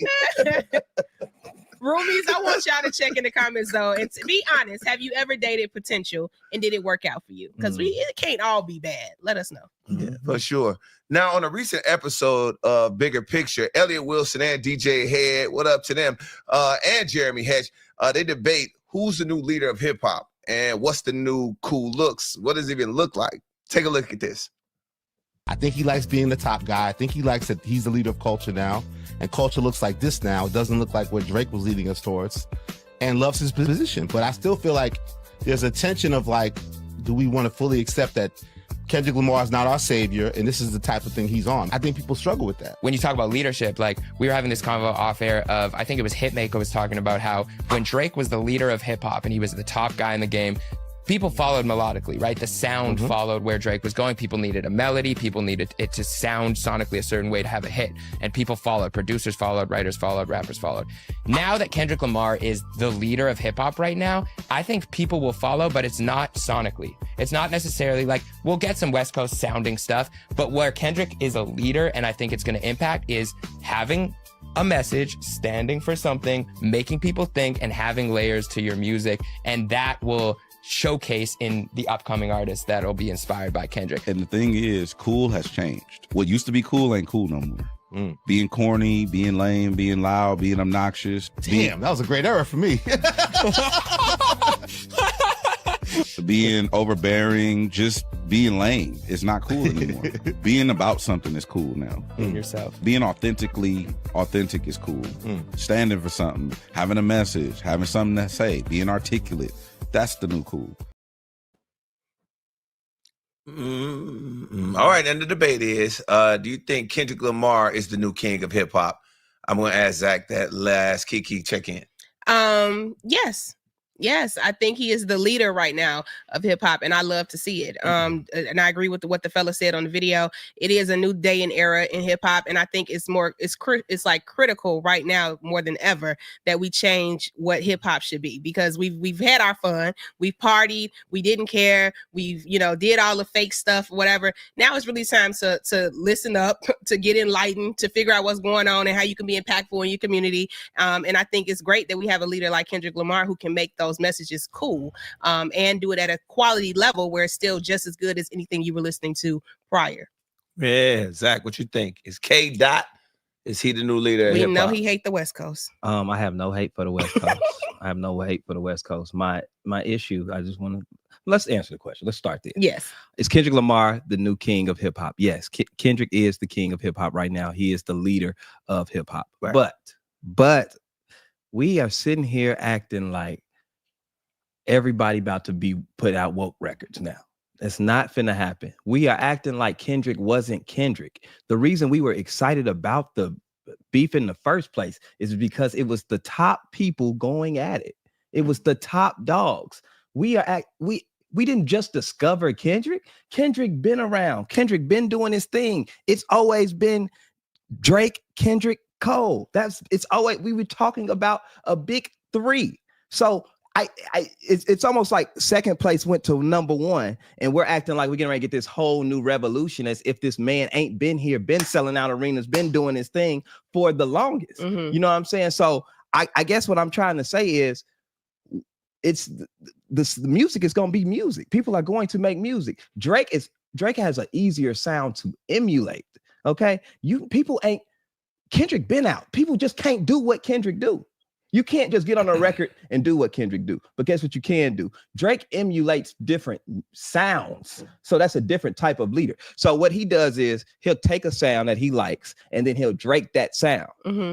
Speaker 3: Roomies, I want y'all to check in the comments though, and to be honest, have you ever dated potential and did it work out for you? Because it can't all be bad. Let us know.
Speaker 2: Yeah, for sure. Now, on a recent episode of Bigger Picture, Elliot Wilson and DJ Head, what up to them, and Jeremy Hedge, they debate who's the new leader of hip hop and what's the new cool looks. What does it even look like? Take a look at this.
Speaker 17: I think he likes being the top guy. I think he likes that he's the leader of culture now. And culture looks like this now. It doesn't look like where Drake was leading us towards, and loves his position. But I still feel like there's a tension of like, do we want to fully accept that Kendrick Lamar is not our savior and this is the type of thing he's on? I think people struggle with that.
Speaker 18: When you talk about leadership, like we were having this convo off air of, I think it was Hitmaker was talking about how when Drake was the leader of hip hop and he was the top guy in the game, people followed melodically, right? The sound followed where Drake was going. People needed a melody. People needed it to sound sonically a certain way to have a hit. And people followed. Producers followed, writers followed, rappers followed. Now that Kendrick Lamar is the leader of hip hop right now, I think people will follow, but it's not sonically. It's not necessarily like, we'll get some West Coast sounding stuff, but where Kendrick is a leader and I think it's going to impact is having a message, standing for something, making people think, and having layers to your music. And that will showcase in the upcoming artists that will be inspired by Kendrick.
Speaker 19: And the thing is, cool has changed. What used to be cool ain't cool no more. Being corny, being lame, being loud, being obnoxious.
Speaker 17: Damn, that was a great era for me.
Speaker 19: Being overbearing, just being lame is not cool anymore. Being about something is cool now.
Speaker 18: Being yourself.
Speaker 19: Being authentic is cool. Standing for something, having a message, having something to say, being articulate. That's the new cool.
Speaker 2: All right, and the debate is, do you think Kendrick Lamar is the new king of hip hop? I'm going to ask Zach that last. Kiki, check in.
Speaker 3: Yes, I think he is the leader right now of hip hop, and I love to see it. And I agree with what the fella said on the video. It is a new day and era in hip hop, and I think it's like critical right now more than ever that we change what hip hop should be, because we've had our fun, we've partied, we didn't care, we've did all the fake stuff, whatever. Now it's really time to listen up, to get enlightened, to figure out what's going on and how you can be impactful in your community. And I think it's great that we have a leader like Kendrick Lamar who can make those messages cool, and do it at a quality level where it's still just as good as anything you were listening to prior.
Speaker 2: Yeah, Zach, what you think? Is K. Dot, is he the new leader of
Speaker 3: We
Speaker 2: hip-hop?
Speaker 3: know he hate the West Coast.
Speaker 4: I have no hate for the West Coast. I have no hate for the West Coast. My issue, I just want to, let's answer the question. Let's start there.
Speaker 3: Yes.
Speaker 4: Is Kendrick Lamar the new king of hip hop? Yes. Kendrick is the king of hip hop right now. He is the leader of hip hop. Right. But we are sitting here acting like everybody about to be put out woke records now. That's not finna happen. We are acting like Kendrick wasn't Kendrick. The reason we were excited about the beef in the first place is because it was the top people going at it. It was the top dogs. We didn't just discover Kendrick. Kendrick been around. Kendrick been doing his thing. It's always been Drake, Kendrick, Cole. It's always, we were talking about a big three. So it's almost like second place went to number one, and we're acting like we're getting ready to get this whole new revolution as if this man ain't been here, been selling out arenas, been doing his thing for the longest. You know what I'm saying? So I guess what I'm trying to say is, the music is going to be music. People are going to make music. Drake has an easier sound to emulate. Okay, Kendrick been out. People just can't do what Kendrick do. You can't just get on a record and do what Kendrick do. But guess what you can do? Drake emulates different sounds. So that's a different type of leader. So what he does is he'll take a sound that he likes and then he'll Drake that sound.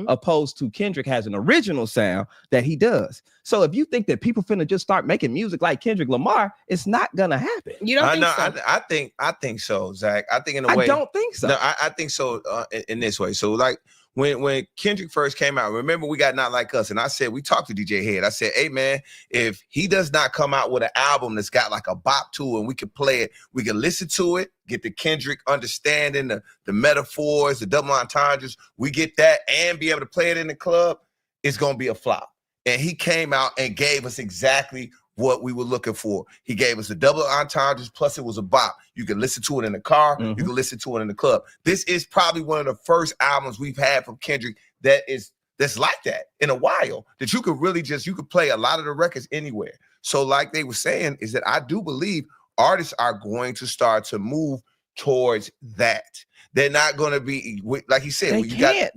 Speaker 4: Opposed to Kendrick has an original sound that he does. So if you think that people finna just start making music like Kendrick Lamar, it's not gonna happen.
Speaker 3: You don't think so?
Speaker 2: I think so, Zach. I think in a way.
Speaker 4: I don't think so.
Speaker 2: No, I think so in this way. So like, when Kendrick first came out, remember we got Not Like Us, and I said, we talked to DJ Head. I said, hey man, if he does not come out with an album that's got like a bop to it, and we can play it, we can listen to it, get the Kendrick understanding, the metaphors, the double entendres, we get that and be able to play it in the club, it's gonna be a flop. And he came out and gave us exactly what we were looking for. He gave us the double entendres, plus it was a bop. You can listen to it in the car, you can listen to it in the club. This is probably one of the first albums we've had from Kendrick that's like that in a while, that you could really you could play a lot of the records anywhere. So like they were saying, is that I do believe artists are going to start to move towards that. They're not going to be, like he said,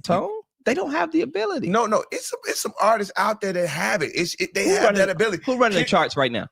Speaker 4: Tone. They don't have the ability.
Speaker 2: No, it's some artists out there that have it. They have that ability.
Speaker 4: Who's running the charts right now?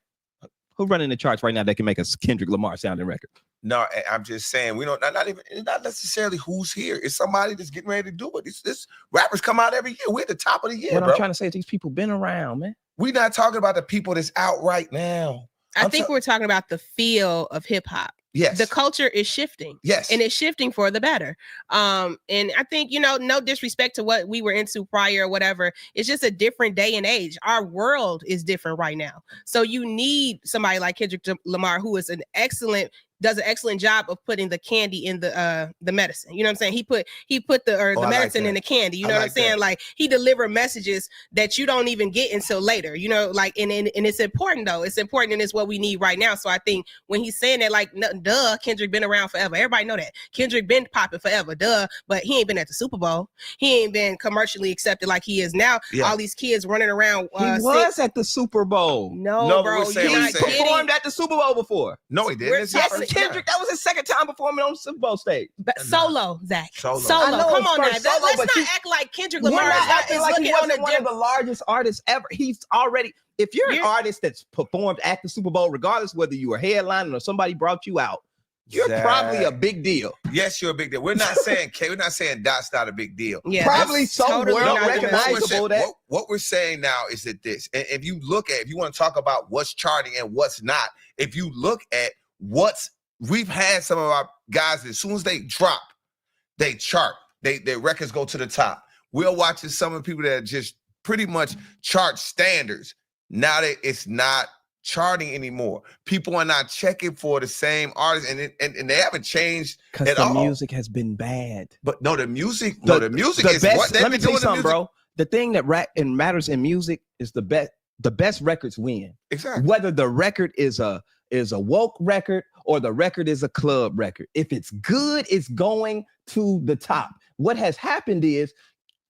Speaker 4: Who's running the charts right now that can make a Kendrick Lamar sounding record?
Speaker 2: No, I'm just saying we don't. Not necessarily who's here. It's somebody that's getting ready to do it. This rappers come out every year. We're at the top of the year.
Speaker 4: What I'm trying to say is these people been around, man.
Speaker 2: We're not talking about the people that's out right now.
Speaker 3: I think we're talking about the feel of hip hop.
Speaker 2: Yes.
Speaker 3: The culture is shifting.
Speaker 2: Yes.
Speaker 3: And it's shifting for the better. And I think, no disrespect to what we were into prior or whatever. It's just a different day and age. Our world is different right now. So you need somebody like Kendrick Lamar, who is does an excellent job of putting the candy in the medicine. You know what I'm saying? He put the medicine in the candy. You know what I'm saying? That. Like he delivered messages that you don't even get until later. You know, like and it's important though. It's important and it's what we need right now. So I think when he's saying that, like, duh, Kendrick been around forever. Everybody know that. Kendrick been popping forever. Duh, but he ain't been at the Super Bowl. He ain't been commercially accepted like he is now. Yeah. All these kids running around.
Speaker 4: He was at the Super Bowl.
Speaker 3: No, bro.
Speaker 4: He performed at the Super Bowl before.
Speaker 2: No, he didn't.
Speaker 4: Kendrick, that was his second time performing on the Super Bowl stage.
Speaker 3: But solo, Zach. Solo.
Speaker 4: Know,
Speaker 3: come on now.
Speaker 4: Let's
Speaker 3: not act like Kendrick Lamar is
Speaker 4: looking
Speaker 3: he
Speaker 4: on one of the largest artists ever. He's already, if you're an artist that's performed at the Super Bowl, regardless whether you were headlining or somebody brought you out, you're probably a big deal.
Speaker 2: Yes, you're a big deal. We're not saying Dot's not a big deal.
Speaker 3: Yeah,
Speaker 4: probably so totally world recognizable that.
Speaker 2: What we're saying now is that this, and if you want to talk about what's charting and what's not, if you look at we've had some of our guys, as soon as they drop, they chart. Their records go to the top. We're watching some of the people that just pretty much chart standards. Now that it's not charting anymore. People are not checking for the same artists, and they haven't changed at all.
Speaker 4: Because the music has been bad.
Speaker 2: But the music is what they've been doing.
Speaker 4: Something, bro. The thing that matters in music is the best records win.
Speaker 2: Exactly.
Speaker 4: Whether the record is a woke record or the record is a club record. If it's good, it's going to the top. What has happened is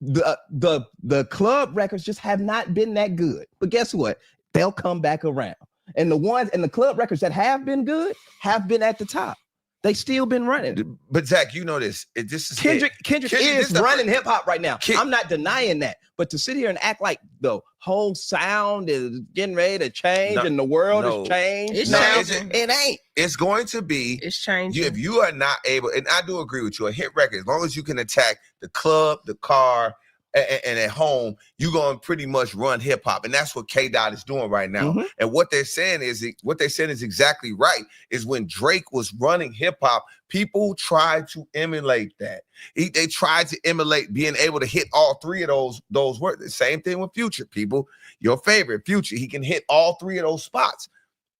Speaker 4: the club records just have not been that good. But guess what? They'll come back around. And the club records that have been good have been at the top. They still been running.
Speaker 2: But Zach, you know this. This is
Speaker 4: Kendrick is running hip hop right now. I'm not denying that. But to sit here and act like the whole sound is getting ready to change and the world has changed. It ain't.
Speaker 2: It's going to be.
Speaker 3: It's changing.
Speaker 2: If you are not able, and I do agree with you, a hit record, as long as you can attack the club, the car, and at home, you're going to pretty much run hip hop. And that's what K-Dot is doing right now. Mm-hmm. And what they're saying is exactly right, is when Drake was running hip hop, people tried to emulate that. They tried to emulate being able to hit all three of those words. The same thing with Future, people. Your favorite, Future, he can hit all three of those spots.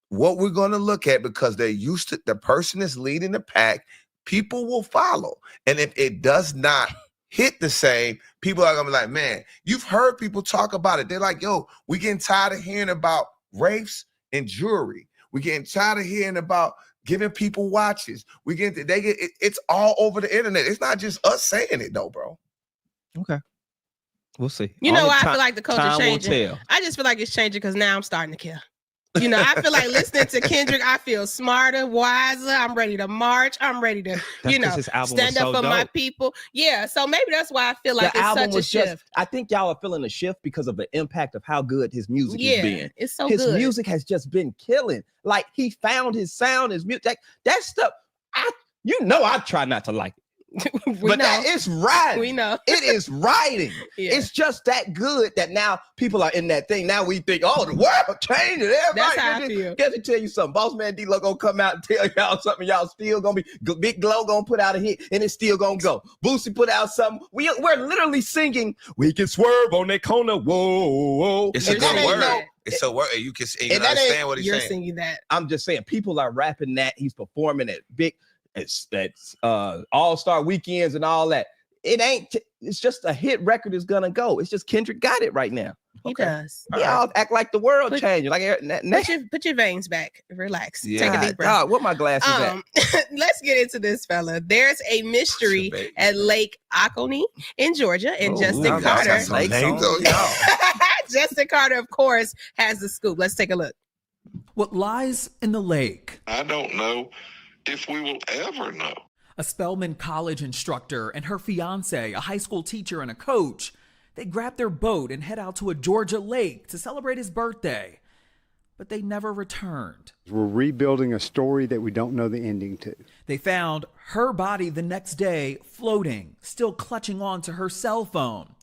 Speaker 2: What we're going to look at, because they're used to the person is leading the pack, people will follow. And if it does not hit the same, people are gonna be like, man, you've heard people talk about it. They're like, yo, we getting tired of hearing about wraiths and jewelry. We getting tired of hearing about giving people watches. It's all over the internet. It's not just us saying it though, bro.
Speaker 4: Okay. We'll see.
Speaker 3: You know why I feel like the culture changing? I just feel like it's changing because now I'm starting to care. You know, I feel like listening to Kendrick, I feel smarter, wiser. I'm ready to march. I'm ready to, stand up for my people. Yeah, so maybe that's why I feel like it's such a shift.
Speaker 4: I think y'all are feeling a shift because of the impact of how good his music has been.
Speaker 3: It's so
Speaker 4: his
Speaker 3: good.
Speaker 4: His music has just been killing. Like, he found his sound, his music. That stuff, I try not to like it. It's riding.
Speaker 3: We know.
Speaker 4: It is riding.
Speaker 3: Yeah.
Speaker 4: It's just that good that now people are in that thing. Now we think, oh, the world changing. Everybody.
Speaker 3: That's how I feel.
Speaker 4: Guess me tell you something. Boss Man D-Lo gonna come out and tell y'all something. Y'all still gonna be Big Glow gonna put out a hit and it's still gonna go. Boosie put out something. We're literally singing. We can swerve on that corner. Whoa.
Speaker 2: It's a good word. It's a word. You can understand what he's saying.
Speaker 3: You're singing that.
Speaker 4: I'm just saying, people are rapping that. He's performing at big. It's all-star weekends and all that. It's just a hit record is gonna go. It's just Kendrick got it right now.
Speaker 3: He does.
Speaker 4: Y'all act like the world changing. Like
Speaker 3: put your veins back. Relax.
Speaker 4: Yeah.
Speaker 3: Take a deep breath.
Speaker 4: What my glasses at?
Speaker 3: Let's get into this, fella. There's a mystery at Lake Oconee in Georgia, and Justin Carter. Justin Carter, of course, has the scoop. Let's take a look.
Speaker 20: What lies in the lake?
Speaker 21: I don't know if we will ever know.
Speaker 20: A Spelman College instructor and her fiance, a high school teacher and a coach, they grab their boat and head out to a Georgia lake to celebrate his birthday. But they never returned.
Speaker 22: We're rebuilding a story that we don't know the ending to.
Speaker 20: They found her body the next day floating, still clutching on to her cell phone.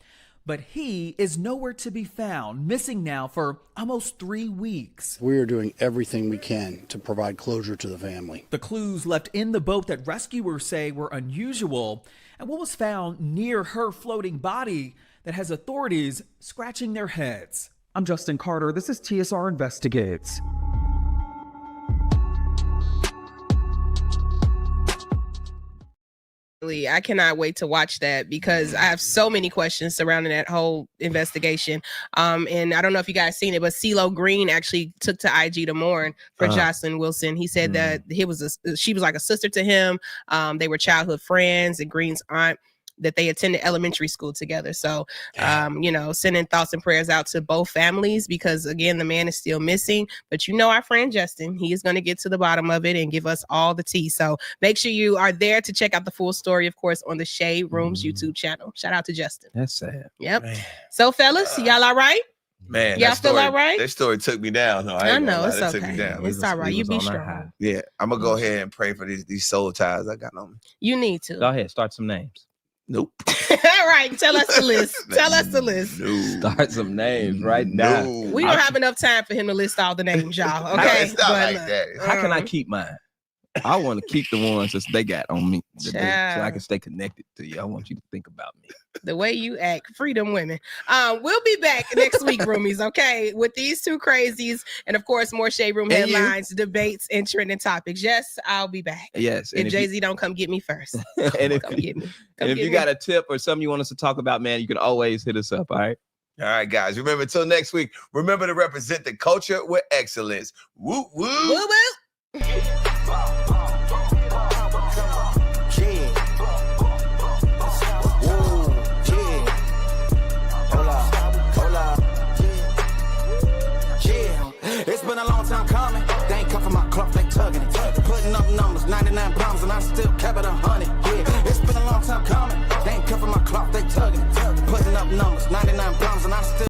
Speaker 20: But he is nowhere to be found, missing now for almost 3 weeks.
Speaker 1: We are doing everything we can to provide closure to the family.
Speaker 20: The clues left in the boat that rescuers say were unusual, and what was found near her floating body that has authorities scratching their heads.
Speaker 5: I'm Justin Carter. This is TSR Investigates.
Speaker 3: I cannot wait to watch that because I have so many questions surrounding that whole investigation. And I don't know if you guys seen it, but CeeLo Green actually took to IG to mourn for Jocelyn Wilson. He said that she was like a sister to him. They were childhood friends, and Green's aunt, that they attended elementary school together. So, sending thoughts and prayers out to both families because, again, the man is still missing. But our friend Justin, he is going to get to the bottom of it and give us all the tea. So make sure you are there to check out the full story, of course, on the Shade Room's YouTube channel. Shout out to Justin.
Speaker 4: That's sad.
Speaker 3: Yep. Man. So, fellas, y'all all right?
Speaker 2: Man,
Speaker 3: y'all feel all right?
Speaker 2: That story took me down. No,
Speaker 3: I know, it's okay.
Speaker 2: Took me down.
Speaker 3: It's all right. You be strong.
Speaker 2: Yeah, I'm going to go ahead and pray for these soul ties I got on me.
Speaker 3: You need to.
Speaker 4: Go ahead. Start some names.
Speaker 2: Nope.
Speaker 3: All right, tell us the list. Tell us the list.
Speaker 2: No.
Speaker 4: Start some names right now.
Speaker 2: No.
Speaker 3: We don't have enough time for him to list all the names, y'all. Okay,
Speaker 2: it's not like that.
Speaker 4: How can I keep mine? I want to keep the ones that they got on me, so I can stay connected to you. I want you to think about me.
Speaker 3: The way you act, freedom women. We'll be back next week, roomies, okay, with these two crazies, and of course, more Shade Room headlines, debates, and trending topics. Yes, I'll be back.
Speaker 4: Yes,
Speaker 3: if Jay-Z don't come get me first. Come get me.
Speaker 4: If you got a tip or something you want us to talk about, man, you can always hit us up. All right.
Speaker 2: All right, guys. Remember, until next week, remember to represent the culture with excellence. Woo woo.
Speaker 3: Woo woo.